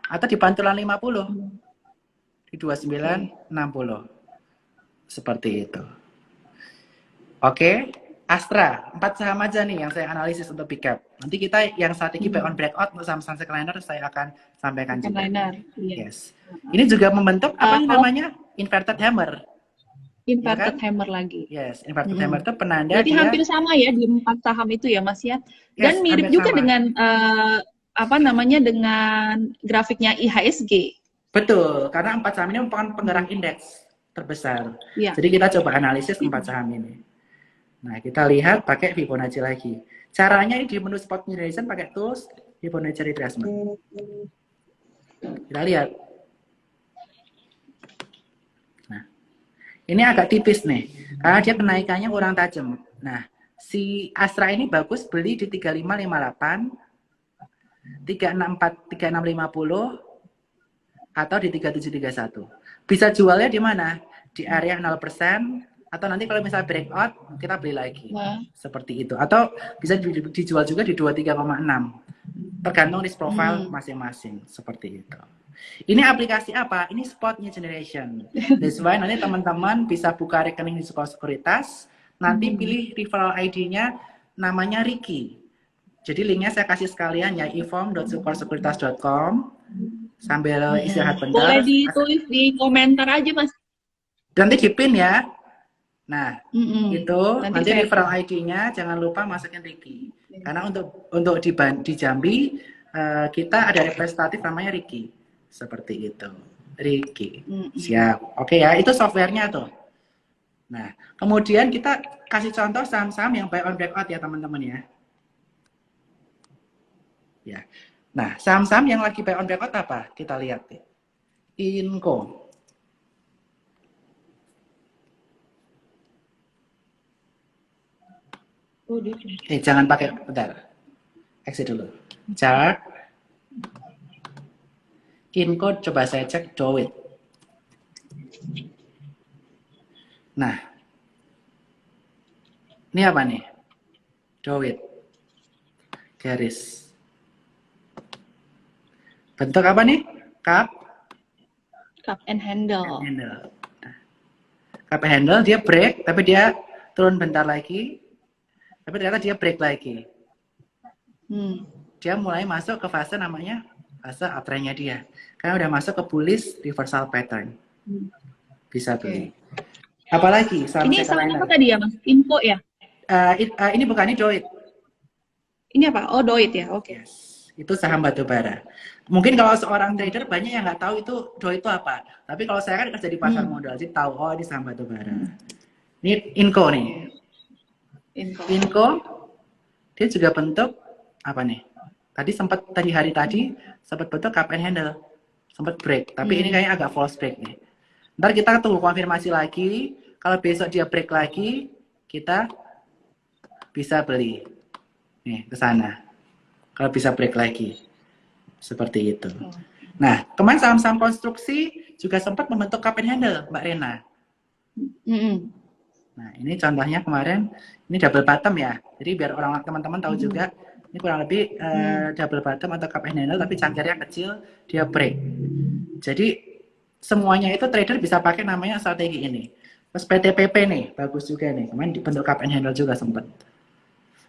atau di pantulan 50 di 2960 seperti itu. Oke, Astra 4 saham aja nih yang saya analisis untuk big cap. Nanti kita yang strategi buy on breakout untuk saham second saya akan sampaikan juga. Yes. Ini juga membentuk apa namanya inverted hammer. Inverted hammer lagi. Yes, inverted hammer itu penanda. Berarti hampir sama ya di 4 saham itu ya Mas ya. Dan mirip juga sama dengan dengan grafiknya IHSG. Betul, karena 4 saham ini merupakan penggerak indeks terbesar. Jadi kita coba analisis 4 saham ini. Nah, kita lihat pakai Fibonacci lagi. Caranya ini di menu spot generation pakai tools Fibonacci retracement. Kita lihat. Nah, ini agak tipis nih, karena dia kenaikannya kurang tajam. Nah, si Astra ini bagus beli di 3558, 364, 3650, atau di 3731. Bisa jualnya di mana? Di area 0%, atau nanti kalau misalnya breakout kita beli lagi. Nah. Seperti itu. Atau bisa dijual juga di 23,6. Tergantung risk profile masing-masing. Seperti itu. Ini aplikasi apa? Ini Spotnya Generation. That's why nanti teman-teman bisa buka rekening di Sukor Sekuritas, nanti pilih referral ID-nya namanya Ricky. Jadi linknya saya kasih sekalian ya, ifom.sukorsekuritas.com. Sambil istirahat bentar. Boleh ditulis di komentar aja, Mas. Nanti dipin ya. Nah, itu nanti saya... referral ID-nya jangan lupa masukin Ricky. Karena untuk di Jambi kita ada representatif namanya Ricky. Seperti itu. Ricky. Siap. Oke ya, itu softwarenya tuh. Nah, kemudian kita kasih contoh saham-saham yang buy on breakout ya teman-teman ya. Ya. Nah, saham-saham yang lagi buy on breakout apa? Kita lihat deh. Inco. Jangan pakai, bentar. Exit dulu. Chart. Inco coba saya cek Dowit. Nah. Ini apa nih? Dowit. Garis. Bentuk apa nih? Cup and handle. Nah. Cup and handle dia break, tapi dia turun bentar lagi. Tapi ternyata dia break lagi. Dia mulai masuk ke fase namanya fase uptrendnya dia. Karena udah masuk ke bullish reversal pattern. Bisa beli. Apalagi ini saham apa tadi ya, Mas? Info ya? Ini bukan, ini Dowit. Ini apa? Oh, Dowit ya. Oke. Yes. Itu saham batubara. Mungkin kalau seorang trader banyak yang nggak tahu itu Dowit itu apa. Tapi kalau saya kan kerja di pasar modal, jadi tahu oh ini saham batubara. Ini Inco nih. Inco dia juga bentuk apa nih? Tadi hari tadi sempat bentuk cup and handle, sempat break. Tapi ini kayaknya agak false break nih. Ntar kita tunggu konfirmasi lagi. Kalau besok dia break lagi, kita bisa beli nih ke sana. Kalau bisa break lagi, seperti itu. Nah, kemarin saham-saham konstruksi juga sempat membentuk cup and handle, Mbak Rena. Nah, ini contohnya kemarin, ini double bottom ya. Jadi biar teman-teman tahu juga, ini kurang lebih double bottom atau cup and handle, tapi cangkirnya kecil, dia break. Jadi semuanya itu trader bisa pakai namanya strategi ini. Terus PTPP nih, bagus juga nih. Kemarin dibentuk cup and handle juga sempat.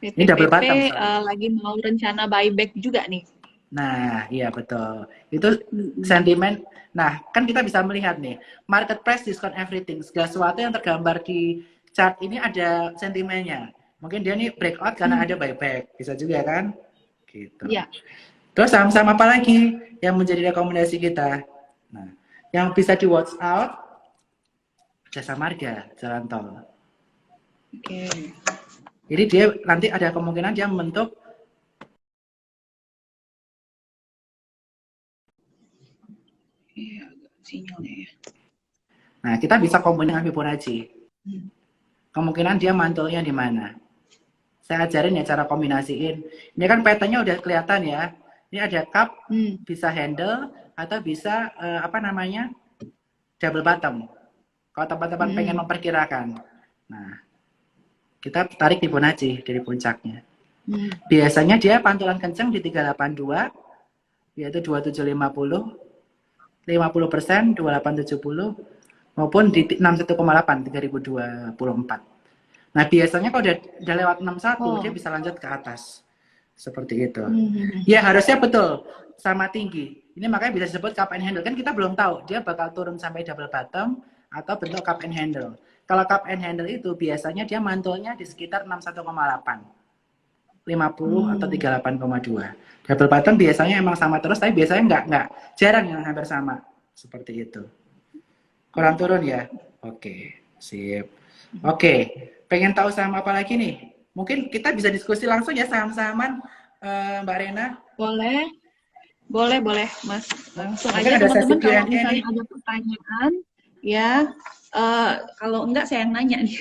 Ini double bottom. Lagi mau rencana buyback juga nih. Nah, iya betul. Itu sentimen. Nah, kan kita bisa melihat nih, market price discount everything. Segala sesuatu yang tergambar di chart ini ada sentimennya. Mungkin dia nih breakout karena ada buyback. Bisa juga kan? Gitu. Iya. Terus saham-saham apa lagi yang menjadi rekomendasi kita? Nah, yang bisa di watch out, Jasa Marga, jalan tol. Oke. Jadi dia nanti ada kemungkinan dia membentuk sinyalnya ya. Nah, kita bisa kombinasi dengan Fibonacci. Kemungkinan dia mantulnya di mana. Saya ajarin ya cara kombinasiin. Ini kan patternnya udah kelihatan ya. Ini ada cup, bisa handle, atau bisa double bottom. Kalau teman-teman pengen memperkirakan. Nah, kita tarik Fibonacci dari puncaknya. Biasanya dia pantulan kencang di 382, yaitu 2750, 50%, 2870, maupun di 61,8, 3024. Nah, biasanya kalau udah lewat 61, dia bisa lanjut ke atas. Seperti itu. Ya, harusnya betul. Sama tinggi. Ini makanya bisa disebut cup and handle. Kan kita belum tahu, dia bakal turun sampai double bottom, atau bentuk cup and handle. Kalau cup and handle itu, biasanya dia mantulnya di sekitar 61,8. 50 atau 38,2. Double bottom biasanya emang sama terus, tapi biasanya nggak jarang yang hampir sama. Seperti itu. Kurang turun ya? Oke, sip. Oke, pengen tahu saham apa lagi nih? Mungkin kita bisa diskusi langsung ya saham-sahaman, Mbak Rena? Boleh, Mas. Langsung mungkin aja teman-teman kalau misalnya nih. ada pertanyaan, ya kalau enggak saya yang nanya nih.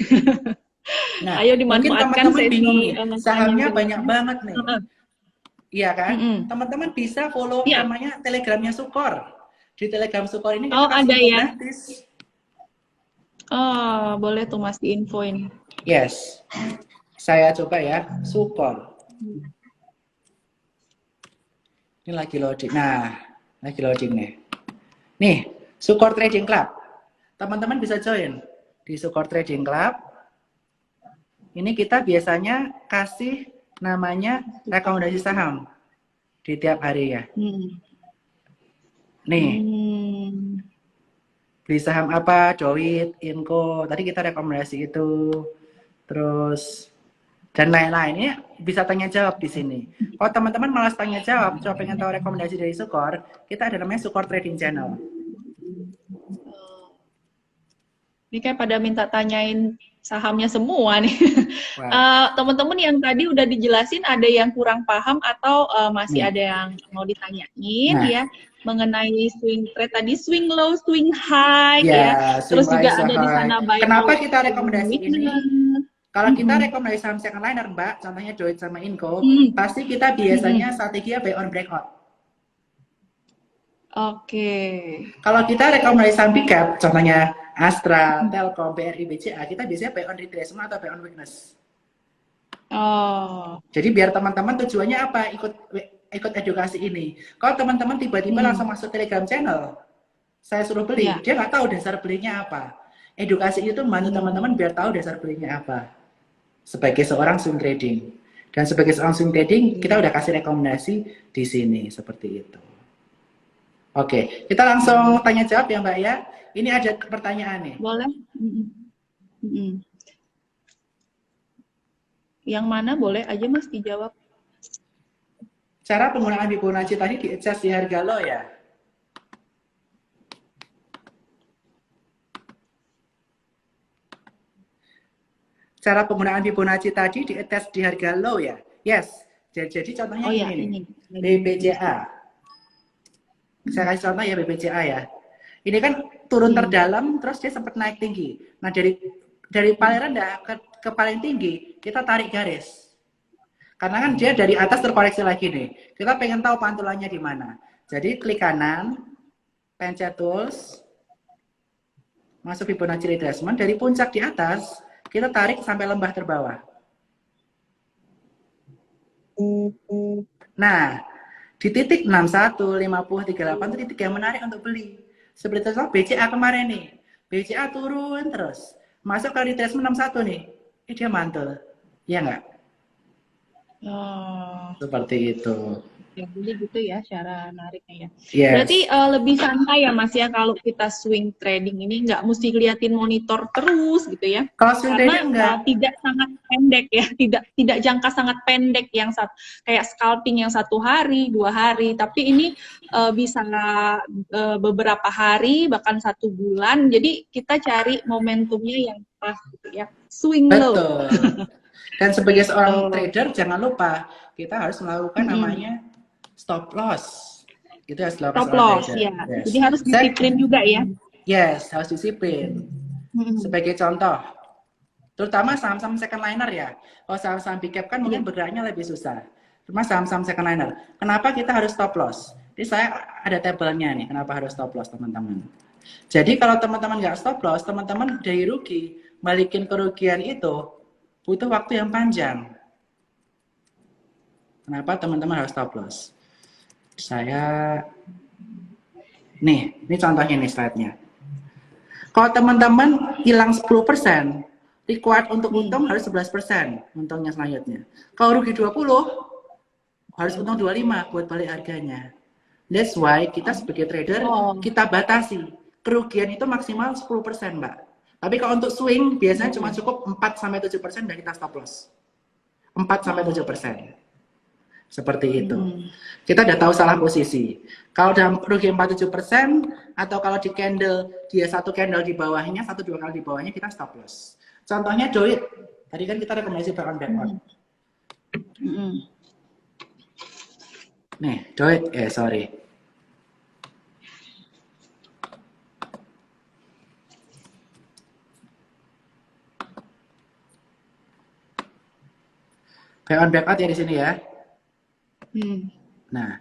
Nah, ayo dimanfaatkan teman-teman bingung nih, sahamnya banyak banget nih. Iya kan? Teman-teman bisa follow namanya Telegramnya Sukor. Di Telegram Sukor ini kita kasih ada ya? gratis. Oh, boleh tuh Mas diinfoin. Yes. Saya coba ya, Sukor. Ini lagi loading. Nah, lagi loading nih. Nih, Sukor Trading Club. Teman-teman bisa join di Sukor Trading Club. Ini kita biasanya kasih namanya rekomendasi saham di tiap hari ya. Nih, beli saham apa, Doit, Inco. Tadi kita rekomendasi itu. Terus dan lain-lain. Ini bisa tanya jawab di sini. Kalau teman-teman malas tanya jawab, coba pengen tahu rekomendasi dari Sukor, kita ada namanya Sukor Trading Channel. Ini kayak pada minta tanyain sahamnya semua nih. Teman-teman yang tadi udah dijelasin, ada yang kurang paham atau masih ada yang mau ditanyain ya mengenai swing trade tadi, swing low, swing high ya. Terus juga ada di sana buy. Kenapa kita rekomendasi ini? Kalau kita rekomendasi saham second liner, Mbak, contohnya Doit sama Inco, pasti kita biasanya strateginya buy on breakout. Oke. Kalau kita rekomendasi saham big cap, contohnya Astra, Telkom, BRI, BCA, kita biasanya buy on retracement atau buy on weakness. Oh. Jadi biar teman-teman tujuannya apa? Ikut edukasi ini. Kalau teman-teman tiba-tiba langsung masuk Telegram channel, saya suruh beli, dia nggak tahu dasar belinya apa. Edukasi itu membantu teman-teman biar tahu dasar belinya apa. Sebagai seorang swing trading. Dan sebagai seorang swing trading, kita udah kasih rekomendasi di sini seperti itu. Oke, kita langsung tanya jawab ya Mbak ya. Ini ada pertanyaan nih. Boleh. Yang mana boleh aja Mas dijawab. Cara penggunaan Fibonacci tadi di adjust di harga low ya. Cara penggunaan Fibonacci tadi di attach di harga low ya. Yes. Jadi contohnya ini. BBCA. Saya kasih contoh ya BBCA ya. Ini kan turun terdalam terus dia sempat naik tinggi. Nah, dari paling rendah ke paling tinggi kita tarik garis. Karena kan dia dari atas terkoreksi lagi nih. Kita pengen tahu pantulannya di mana. Jadi klik kanan, pencet tools, masuk Fibonacci retracement dari puncak di atas. Kita tarik sampai lembah terbawah. Nah, di titik 61, 50, 38 itu titik yang menarik untuk beli. Seperti itu BCA kemarin nih. BCA turun terus. Masuk ke retracement 61 nih. Ini dia mantul. Iya nggak? Seperti itu. Ya, jadi gitu ya cara nariknya ya. Yes. Berarti lebih santai ya Mas ya kalau kita swing trading ini nggak mesti liatin monitor terus gitu ya. Kalau swing trading tidak sangat pendek ya, tidak jangka sangat pendek yang kayak scalping yang 1 hari, 2 hari, tapi ini bisa beberapa hari bahkan 1 bulan. Jadi kita cari momentumnya yang pas gitu ya. Swing low. Dan sebagai seorang trader jangan lupa kita harus melakukan namanya stop loss. Itu harus dilakukan. Stop loss ya. Yes. Jadi harus disiplin juga ya. Yes, harus disiplin. Sebagai contoh, terutama saham-saham second liner ya. Kalau saham-saham big cap kan mungkin bergeraknya lebih susah. Cuma saham-saham second liner. Kenapa kita harus stop loss? Jadi saya ada tabelnya nih. Kenapa harus stop loss teman-teman? Jadi kalau teman-teman nggak stop loss, teman-teman dari rugi balikin kerugian itu butuh waktu yang panjang. Kenapa teman-teman harus stop loss? Ini contohnya nih slide-nya. Kalau teman-teman hilang 10%, required untuk untung harus 11% untungnya selanjutnya. Kalau rugi 20, harus untung 25 buat balik harganya. That's why kita sebagai trader, kita batasi. Kerugian itu maksimal 10%, Mbak. Tapi kalau untuk swing, biasanya cuma cukup 4-7% dan kita stop loss. 4-7%. Seperti itu. Kita udah tahu salah posisi. Kalau udah rugi 4-7%, atau kalau di candle, dia 1 candle di bawahnya, 1-2 kali di bawahnya, kita stop loss. Contohnya Doit. Tadi kan kita rekomendasi back on back-on. Nih, Doit. Sorry. Back on back out ya di sini ya. Nah,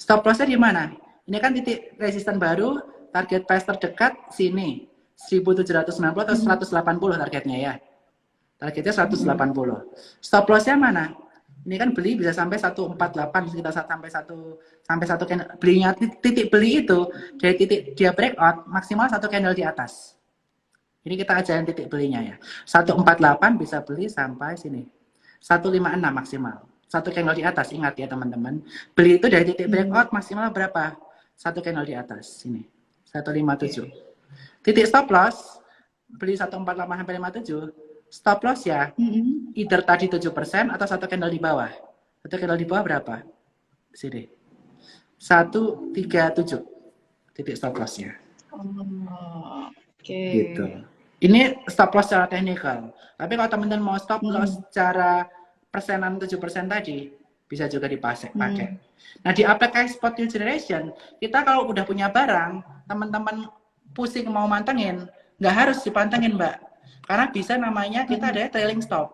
stop lossnya di mana? Ini kan titik resisten baru, target price terdekat sini. 1790 atau 180 targetnya ya. Targetnya 180. Stop lossnya mana? Ini kan beli bisa sampai 148, sekitar sampai satu candle. Belinya titik beli itu dari titik dia breakout maksimal satu candle di atas. Ini kita ajarin titik belinya ya. 148 bisa beli sampai sini. 156 maksimal. Satu candle di atas, ingat ya teman-teman. Beli itu dari titik breakout maksimal berapa? Satu candle di atas, sini. 157. Titik stop loss, beli 148 sampai 57. Stop loss ya, either tadi 7% atau satu candle di bawah. Satu candle di bawah berapa? Sini. 137. Titik stop lossnya. Gitu. Ini stop loss secara teknikal. Tapi kalau teman-teman mau stop loss secara persenan 7% tadi, bisa juga dipakai. Nah, di aplikasi spot yield generation, kita kalau udah punya barang, teman-teman pusing mau mantengin, nggak harus dipantengin, Mbak. Karena bisa namanya kita ada trailing stop.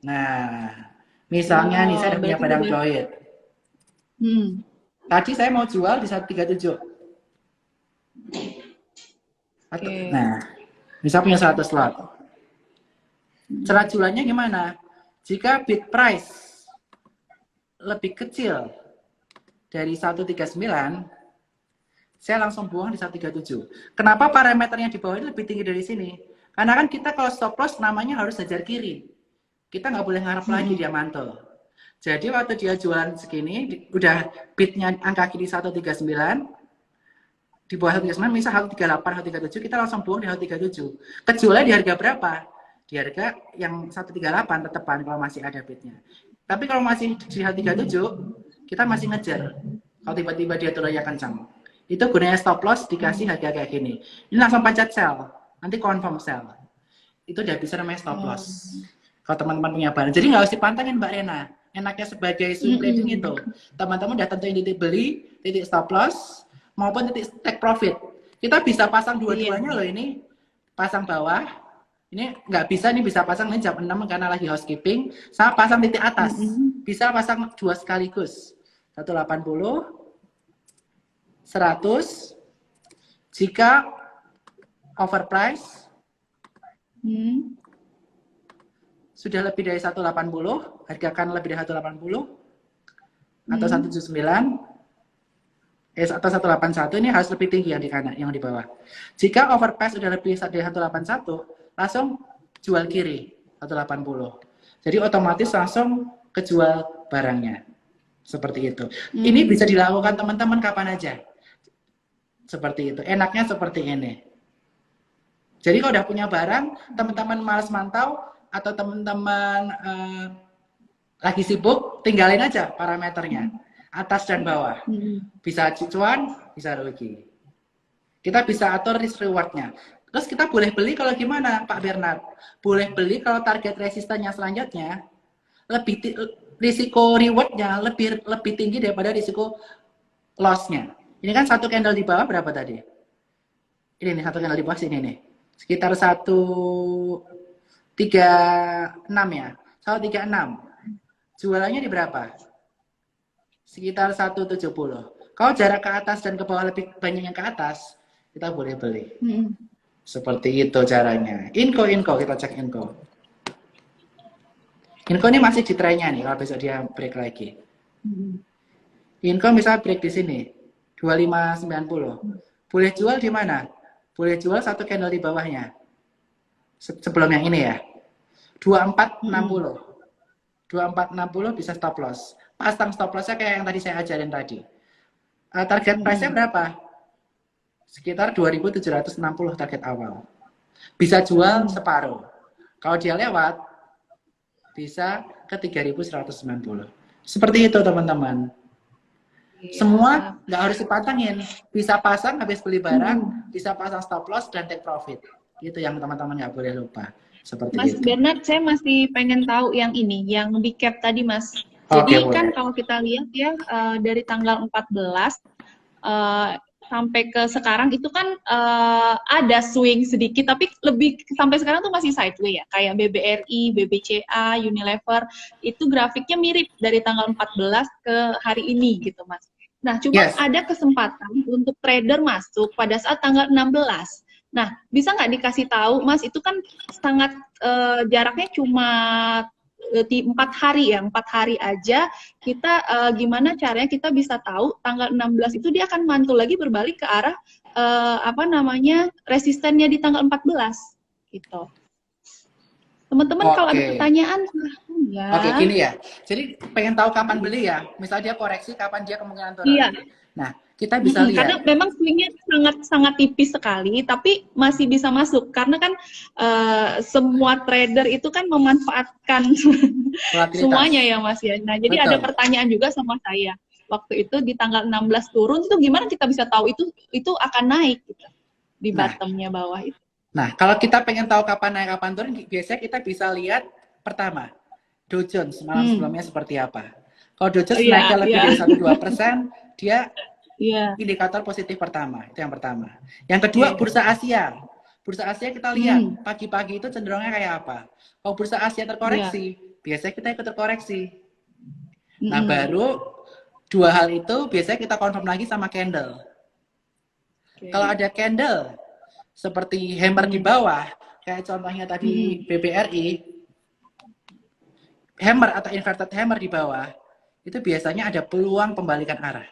Nah, misalnya nih saya ada punya barang Choid. Tadi saya mau jual di 137. Nah, misal punya 100 lot. Cara jualannya gimana? Jika bid price lebih kecil dari 139, saya langsung buang di 137. Kenapa parameternya di bawah ini lebih tinggi dari sini? Karena kan kita kalau stop loss namanya harus hajar kiri. Kita nggak boleh ngarep lagi dia mantul. Jadi waktu dia jualan segini, udah bidnya angka kiri 139, di bawah 139, misal 138, 137, kita langsung buang di 137. Kejualnya di harga berapa? Di harga yang 138 tetepan kalau masih ada bidnya. Tapi kalau masih di 137, kita masih ngejar. Kalau tiba-tiba dia turunnya kencang. Itu gunanya stop loss dikasih harga kayak gini. Ini langsung pencet sell, nanti confirm sell. Itu udah bisa namanya stop loss. Kalau teman-teman punya barang. Jadi nggak harus dipantengin Mbak Rena. Enaknya sebagai swing trading itu. Teman-teman udah tentuin titik beli, titik stop loss, maupun titik take profit. Kita bisa pasang dua-duanya loh ini. Pasang bawah. Ini nggak bisa nih, bisa pasang ini jam 6 karena lagi housekeeping. Sama pasang titik atas. Bisa pasang dua sekaligus. 180, 100. Jika overprice sudah lebih dari 180, hargakan lebih dari 180 atau 179 atau 181, ini harus lebih tinggi yang di kanan, yang di bawah. Jika overprice sudah lebih dari 181, langsung jual kiri 180. Jadi otomatis langsung kejual barangnya. Seperti itu. Ini bisa dilakukan teman-teman kapan aja. Seperti itu. Enaknya seperti ini. Jadi kalau udah punya barang, teman-teman malas mantau atau teman-teman lagi sibuk, tinggalin aja parameternya. Atas dan bawah. Bisa cuan, bisa rugi. Kita bisa atur risk rewardnya. Terus kita boleh beli kalau gimana, Pak Bernard? Boleh beli kalau target resistannya selanjutnya risiko rewardnya lebih tinggi daripada risiko lossnya. Ini kan satu candle di bawah berapa tadi? Ini nih satu candle di bawah sini nih. Sekitar 136 ya. 136. Jualannya di berapa? Sekitar 170. Kalau jarak ke atas dan ke bawah lebih banyak yang ke atas, kita boleh beli. Seperti itu caranya. Inco kita cek Inco. Inco ini masih di trennya nih, kalau besok dia break lagi. Inco misalnya break di sini, 2590. Boleh jual di mana? Boleh jual satu candle di bawahnya. Sebelum yang ini ya. 2460. 2460 bisa stop loss. Pasang stop lossnya kayak yang tadi saya ajarin tadi. Target price-nya berapa? Sekitar 2760 target awal. Bisa jual separuh. Kalau dia lewat, bisa ke 3190. Seperti itu teman-teman. Semua nggak harus dipantengin. Bisa pasang habis beli barang, bisa pasang stop loss dan take profit. Itu yang teman-teman nggak boleh lupa. Seperti Mas itu. Bernard, saya masih pengen tahu yang ini, yang di cap tadi, Mas. Jadi kan kalau kita lihat ya, dari tanggal 14 sampai ke sekarang itu kan ada swing sedikit, tapi lebih sampai sekarang tuh masih sideway ya, kayak BBRI, BBCA, Unilever, itu grafiknya mirip dari tanggal 14 ke hari ini gitu, Mas. Nah, cuma ada kesempatan untuk trader masuk pada saat tanggal 16. Nah, bisa nggak dikasih tahu, Mas, itu kan sangat jaraknya cuma di 4 hari ya, 4 hari aja kita gimana caranya kita bisa tahu tanggal 16 itu dia akan mantul lagi berbalik ke arah apa namanya resistennya di tanggal 14 gitu. Teman-teman kalau ada Oke. pertanyaan silahkan ya. Oke, gini ya. Jadi pengen tahu kapan beli ya. Misalnya dia koreksi kapan dia kemungkinan turun. Iya. Nah, kita bisa Karena lihat memang swingnya sangat tipis sekali, tapi masih bisa masuk karena kan semua trader itu kan memanfaatkan semuanya volatilitas. ya Mas ya. Nah jadi ada Betul. pertanyaan juga sama saya waktu itu di tanggal 16 turun itu gimana kita bisa tahu itu akan naik gitu, di Nah, bottomnya bawah itu. nah, kalau kita pengen tahu kapan naik kapan turun, biasanya kita bisa lihat pertama Dow Jones malam sebelumnya seperti apa. Kalau Dow Jones Iya, naiknya lebih iya, dari 1-2%, dia iya. indikator positif pertama. Itu yang pertama. Yang kedua, Oke. bursa Asia. Bursa Asia kita lihat Hmm, pagi-pagi itu cenderungnya kayak apa. Kalau bursa Asia iya. terkoreksi, biasanya kita ikut terkoreksi. Nah, Mm-mm. baru dua hal itu biasanya kita confirm lagi sama candle. Kalau Oke. ada candle seperti hammer di Hmm, bawah, kayak contohnya tadi mm-mm. BBRI, hammer atau inverted hammer di bawah, itu biasanya ada peluang pembalikan arah.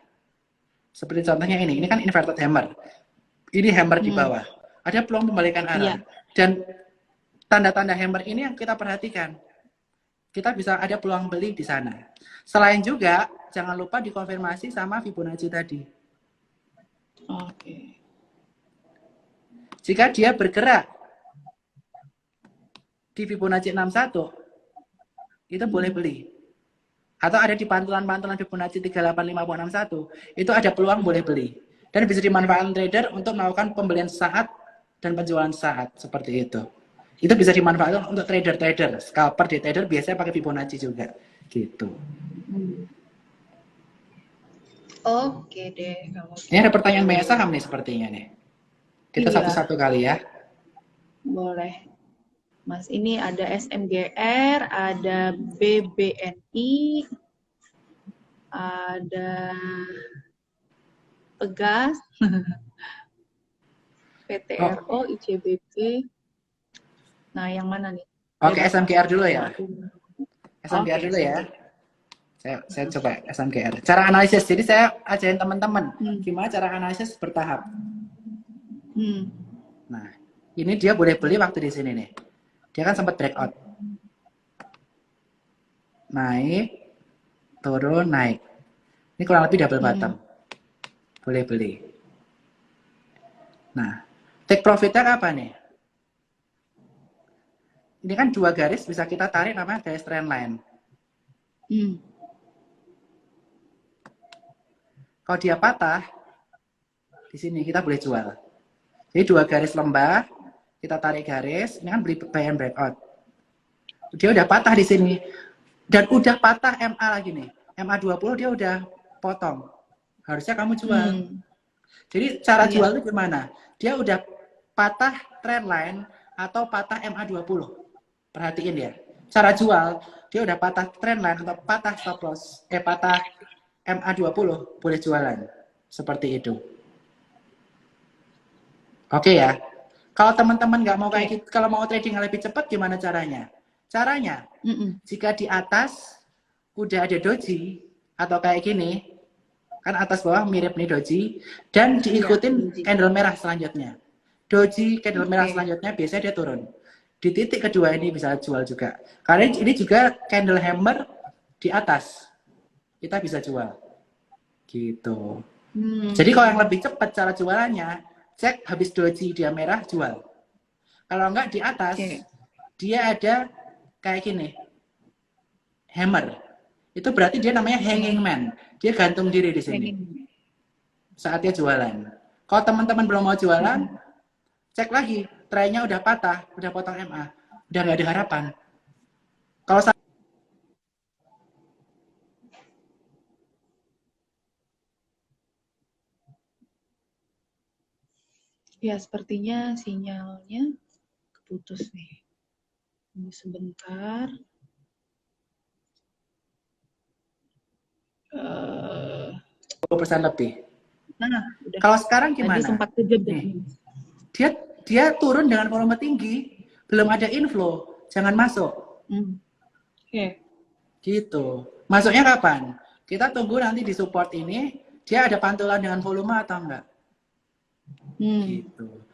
Seperti contohnya ini kan Oke. inverted hammer. Ini hammer di Hmm, bawah. Ada peluang pembalikan arah. iya. Dan tanda-tanda hammer ini yang kita perhatikan. Kita bisa ada peluang beli di sana. Selain juga, jangan lupa dikonfirmasi sama Fibonacci tadi. Oke. Jika dia bergerak di Fibonacci 61, itu boleh Mm-mm. beli. Atau ada di pantulan-pantulan Fibonacci 385061, itu ada peluang boleh beli. Dan bisa dimanfaatkan trader untuk melakukan pembelian saat dan penjualan saat, seperti itu. Itu bisa dimanfaatkan untuk trader-trader. Scalper di trader biasanya pakai Fibonacci juga. Gitu. Hmm. Oke deh kalau Ini ada gitu. pertanyaan banyak saham nih sepertinya nih. Kita Iya, satu-satu kali ya. boleh. Mas, ini ada SMGR, ada BBNI, ada Pegas, Oh, PTRO, ICBP. Nah, yang mana nih? oke, Bebas lah. SMGR dulu ya. Yang aku. SMGR Oke, dulu ya. SMGR. Saya coba SMGR. Cara analisis. Jadi saya ajarin teman-teman Hmm. gimana cara analisis bertahap. Hmm. Nah, ini dia boleh beli waktu di sini nih. Dia kan sempat breakout. Naik, turun, naik. Ini kurang lebih double bottom. Hmm. Boleh beli. Nah, take profitnya apa nih? Ini kan dua garis bisa kita tarik namanya garis trend line. Hmm. Kalau dia patah, di sini kita boleh jual. Jadi dua garis lembah, kita tarik garis, ini kan beli buy and breakout. Dia udah patah di sini. Dan udah patah MA lagi nih. MA 20 dia udah potong. Harusnya kamu jual. Hmm. Jadi cara Iya. jual itu gimana? Dia udah patah trend line atau patah MA 20. Perhatiin ya. Cara jual, dia udah patah trend line atau patah stop loss, patah MA 20, boleh jualan. Seperti itu. Oke ya. Kalau teman-teman nggak mau kayak Oke. gitu, kalau mau trading lebih cepat gimana caranya? Caranya, Mm-mm. jika di atas udah ada doji atau kayak gini, kan atas bawah mirip nih doji, dan Iya, diikutin Doji. candle merah selanjutnya. Doji candle merah Oke. selanjutnya biasanya dia turun. Di titik kedua ini bisa jual juga. Karena ini juga candle hammer di atas. Kita bisa jual. Gitu. Jadi kalau yang Hmm. lebih cepat cara jualannya, cek habis doji dia merah, jual. Kalau enggak di atas, Oke. dia ada kayak gini, hammer. Itu berarti dia namanya hanging Hmm. man. Dia gantung diri di sini. Pengen. Saatnya jualan. Kalau teman-teman belum mau jualan, Mm-mm. cek lagi. Trennya udah patah, udah potong MA. Udah nggak ada harapan. Kalau Ya, sepertinya sinyalnya keputus nih. Tunggu sebentar. Eh, 20% lebih. nah, udah. Kalau sekarang Tadi gimana? sempat kejebak Nih, nih. dia dia turun dengan volume tinggi, belum ada inflow, jangan masuk. Oke. Gitu. Masuknya kapan? Kita tunggu nanti di support ini, dia ada pantulan dengan volume atau enggak. Gitu.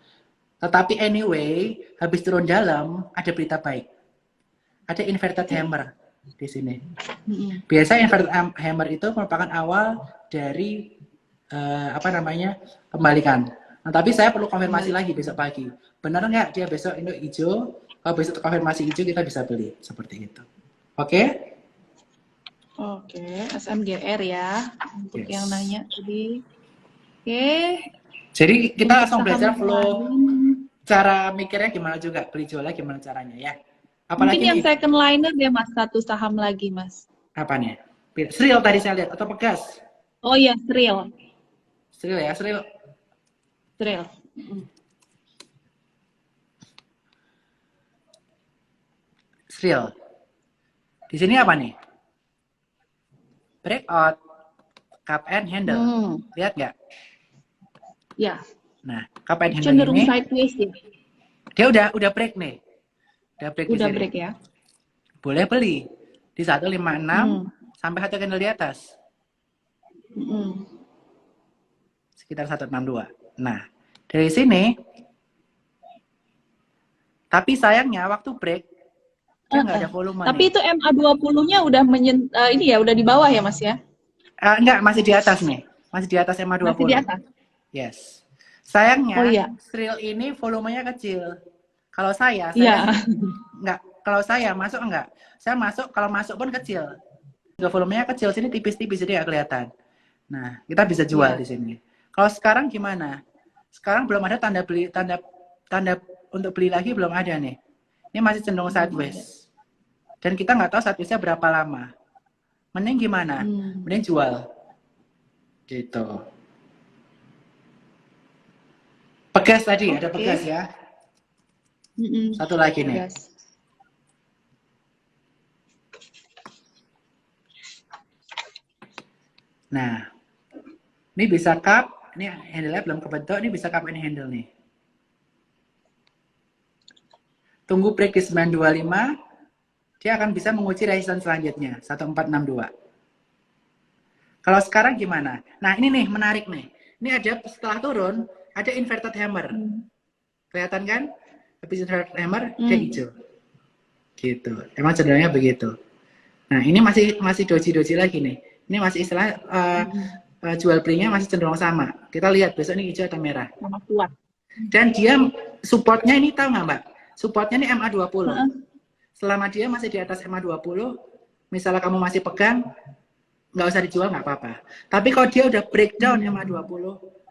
Tetapi anyway, habis turun dalam, ada berita baik. Ada inverted hammer di sini. Biasa inverted hammer itu merupakan awal dari pembalikan. Nah, tapi saya perlu konfirmasi lagi besok pagi. Benar nggak dia besok induk hijau? Kalau besok konfirmasi hijau kita bisa beli seperti itu. Oke? Oke, SMGR ya untuk yang nanya tadi. Oke. Jadi kita langsung belajar flow cara mikirnya gimana juga, beli jualnya gimana caranya ya. Apalagi mungkin yang second liner ya Mas, satu saham lagi Mas. Apanya? Sril tadi saya lihat atau Pegas? Oh iya, Sril. Sril ya, Sril. Sril. Sril. Di sini apa nih? Breakout, cup and handle. Lihat nggak? Ya. Nah, cup and handle cenderung ini sideways ya. Dia udah break nih. Udah break ya. Boleh beli di 156 sampai satu candle di atas. Sekitar 162. Nah, dari sini tapi sayangnya waktu break dia nggak ada volume. Tapi nih. itu MA20-nya udah ini ya, udah di bawah ya, Mas ya? Enggak, masih di atas nih. Masih di atas MA20. Masih di atas. Yes. Sayangnya Sril ini volumenya kecil. Kalau saya enggak. Kalau saya masuk enggak. Saya masuk, kalau masuk pun kecil. Juga volumenya kecil, sini tipis-tipis jadi nggak kelihatan. Nah, kita bisa jual di sini. Kalau sekarang gimana? Sekarang belum ada tanda beli, tanda untuk beli lagi belum ada nih. Ini masih cenderung sideways. Dan kita nggak tahu sideways-nya berapa lama. Mending gimana? Mending jual. Gitu. Pegas tadi, ada Pegas ya. Satu lagi nih. Nah, ini bisa cup, ini handle-nya belum kebentuk, ini bisa cup and handle nih. Tunggu break di 925, dia akan bisa menguji resistance selanjutnya, 1462. Kalau sekarang gimana? Nah, ini nih, menarik nih. Ini ada setelah turun, ada inverted hammer. Kelihatan kan? Habis inverted hammer, dia hijau. Gitu. Emang cenderungnya begitu. Nah, ini masih doji-doji lagi nih. Ini masih istilah jual belinya masih cenderung sama. Kita lihat besok ini hijau atau merah. Kuat. Dan dia supportnya ini tahu nggak Mbak? Supportnya ini MA20. Selama dia masih di atas MA20, misalnya kamu masih pegang, nggak usah dijual nggak apa-apa. Tapi kalau dia udah breakdown MA20,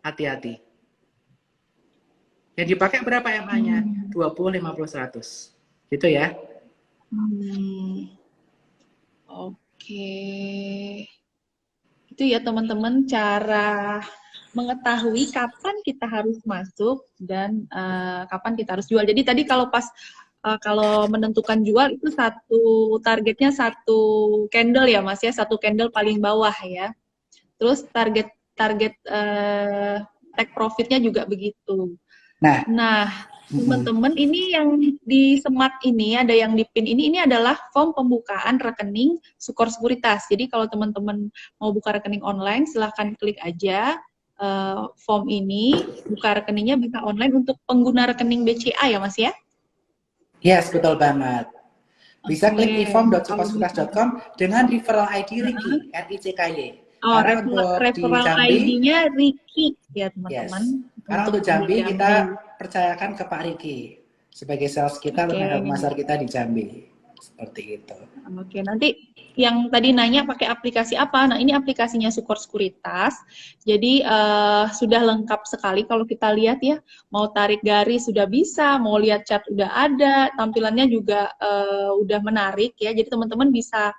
hati-hati. Yang dipakai berapa MA-nya? 20, 50, 100. Gitu ya. Oke. Itu ya teman-teman cara mengetahui kapan kita harus masuk dan kapan kita harus jual. Jadi tadi kalau pas kalau menentukan jual itu targetnya satu candle ya Mas ya, satu candle paling bawah ya. Terus target take profitnya juga begitu. Nah teman-teman ini yang di Smart ini ada yang di pin ini adalah form pembukaan rekening Sukor Sekuritas. Jadi kalau teman-teman mau buka rekening online silahkan klik aja form ini, buka rekeningnya bisa online untuk pengguna rekening BCA ya Mas ya? Yes, betul banget. Bisa klik e-form.sukorsekuritas.com dengan referral ID Ricky, RICKY. Referral ID-nya Ricky ya teman-teman. Karena untuk Jambi kita percayakan ke Pak Riki sebagai sales kita untuk pasar kita di Jambi. Seperti itu. Oke, nanti yang tadi nanya pakai aplikasi apa? Nah, ini aplikasinya Sukor Sekuritas. Jadi sudah lengkap sekali kalau kita lihat ya. Mau tarik garis sudah bisa, mau lihat chart udah ada, tampilannya juga udah menarik ya. Jadi teman-teman bisa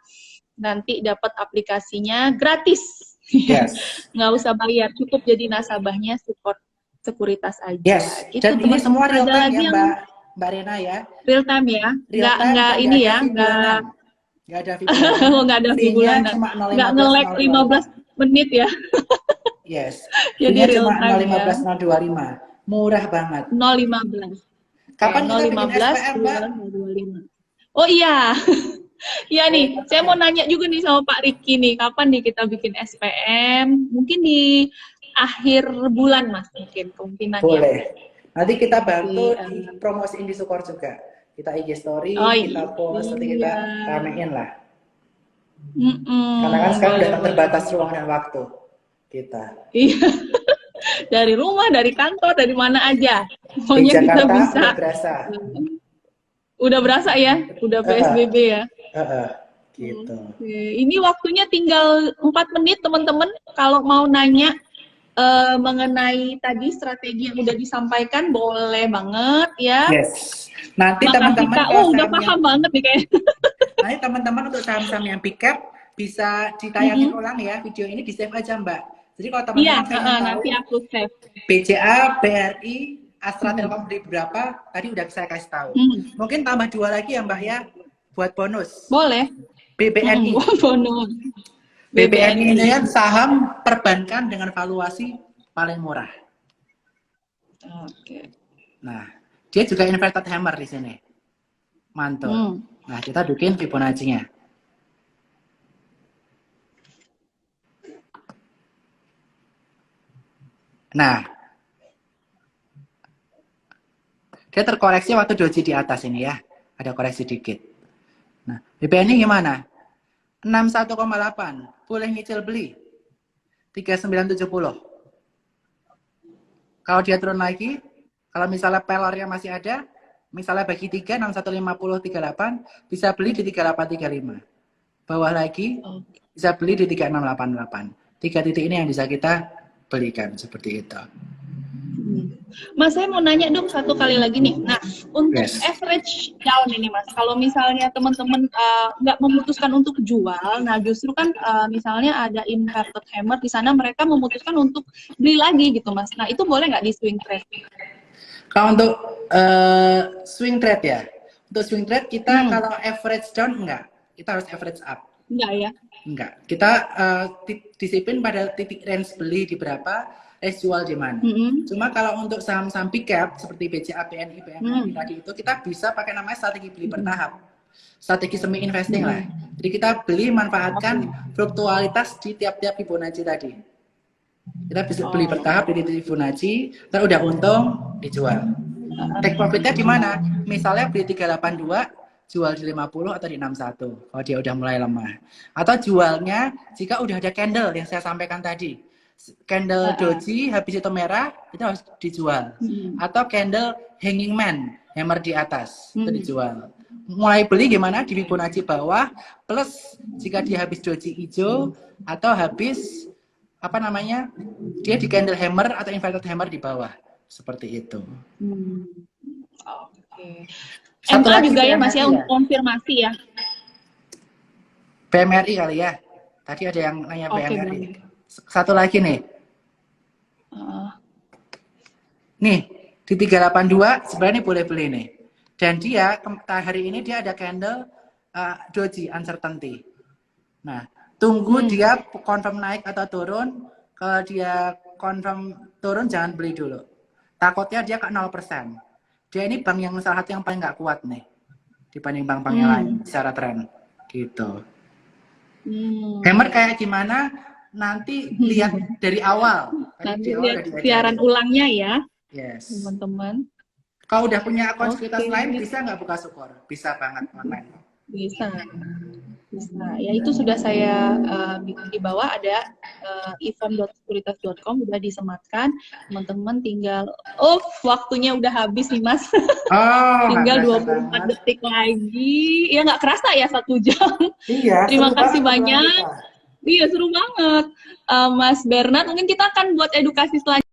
nanti dapat aplikasinya gratis. Yes. Nggak usah bayar, cukup jadi nasabahnya Sukor Sekuritas aja. Yes. Gitu, dan ini semua real time ya Mbak Rena ya. Real time ya. Nggak ini ya, nggak ada fee nggak ada fee bulanan. Nggak nge-lag 15 menit ya. Yes. Jadi real cuma time 015 025. Murah banget. 015. Kapan kita bikin 015 SPM, Mbak? 25. Oh iya. Iya nih, saya mau nanya juga nih sama Pak Riki nih, kapan nih kita bikin SPM? Mungkin di akhir bulan, Mas, mungkin kemungkinan ya. Boleh. Nanti kita bantu Di, di promosiin di Sukor juga. Kita IG story, oh kita post, nanti kita iya. ramein lah. Karena kan sekarang Boleh, udah boleh. terbatas ruang dan waktu kita. Iya. Dari rumah, dari kantor, dari mana aja. Di Pokoknya kita Jakarta bisa. udah berasa. Udah berasa ya? Udah PSBB ya? Gitu. Oke. Ini waktunya tinggal 4 menit, teman-teman. Kalau mau nanya mengenai tadi strategi yang udah disampaikan, boleh banget ya. Yes. Nanti Makasih, teman-teman Kak. Oh, udah paham banget nih kayaknya. Nanti teman-teman untuk saham-saham yang pick up bisa ditayangin ulang ya, video ini di save aja, Mbak. Jadi kalau teman-teman pengen tahu nanti aku save. BCA, BRI, Astra Telkom beli berapa, tadi udah saya kasih tahu. Mungkin tambah 2 lagi ya, Mbak ya, buat bonus. Boleh. BBNI. Bonus. BBNI ini kan saham perbankan dengan valuasi paling murah. Oke. Nah, dia juga inverted hammer di sini. Mantul. Nah, kita bikin Fibonacci-nya. Nah, dia terkoreksi waktu doji di atas ini ya. Ada koreksi dikit. Nah, BBNI gimana? 61,8. Boleh nyicil beli. 3970. Kalau dia turun lagi, kalau misalnya pelornya masih ada, misalnya bagi 3, 6150, 38, bisa beli di 3835. Bawah lagi, bisa beli di 3688. 3 titik ini yang bisa kita belikan, seperti itu. Mas, saya mau nanya dong satu kali lagi nih. Nah, untuk average down ini, Mas, kalau misalnya teman-teman nggak memutuskan untuk jual, nah justru kan misalnya ada inverted hammer di sana, mereka memutuskan untuk beli lagi gitu, Mas. Nah, itu boleh nggak di swing trade? Kalau untuk swing trade ya, untuk swing trade kita kalau average down enggak, kita harus average up. Enggak ya? Enggak, kita disiplin pada titik range beli di berapa, range jual di mana. Cuma kalau untuk saham-saham pick up seperti BCA, BNI, BMRI tadi itu kita bisa pakai namanya strategi beli bertahap, strategi semi investing lah. Jadi kita beli manfaatkan fluktualitas di tiap-tiap Fibonacci tadi. Kita bisa beli bertahap di titik Fibonacci, terus udah untung dijual. Take profitnya di mana? Misalnya beli 382, jual di 50 atau di 61 kalau dia udah mulai lemah. Atau jualnya jika udah ada candle yang saya sampaikan tadi. Candle doji habis itu merah itu harus dijual. Atau candle hanging man hammer di atas itu dijual. Mulai beli gimana? Di Fibonacci bawah plus jika dia habis doji hijau atau habis apa namanya? Dia di candle hammer atau inverted hammer di bawah. Seperti itu. Oke. MA juga ya Mas ya untuk konfirmasi ya. PMRI kali ya. Tadi ada yang nanya PMRI. Satu lagi nih. Nih, di 382 sebenarnya boleh beli nih. Dan dia hari ini dia ada candle doji uncertainty. Nah, tunggu dia confirm naik atau turun. Kalau dia confirm turun jangan beli dulu. Takutnya dia ke 0%. Dia ini bank yang salah satu yang paling nggak kuat nih dibanding bank-bank yang lain secara tren gitu. Hammer kayak gimana? Nanti lihat dari awal. Nanti lihat siaran ulangnya ya, teman-teman. Kalau udah punya akun sekuritas lain bisa nggak buka Sukor? Bisa banget online. Bisa. Ya itu sudah saya bikin di bawah ada ifom.sekuritas.com udah disematkan. Teman-teman tinggal waktunya udah habis nih Mas. Tinggal 24 detik lagi. Ya nggak kerasa ya 1 jam. Iya. Terima kasih banyak. Iya seru banget. Mas Bernard, mungkin kita akan buat edukasi selanjutnya.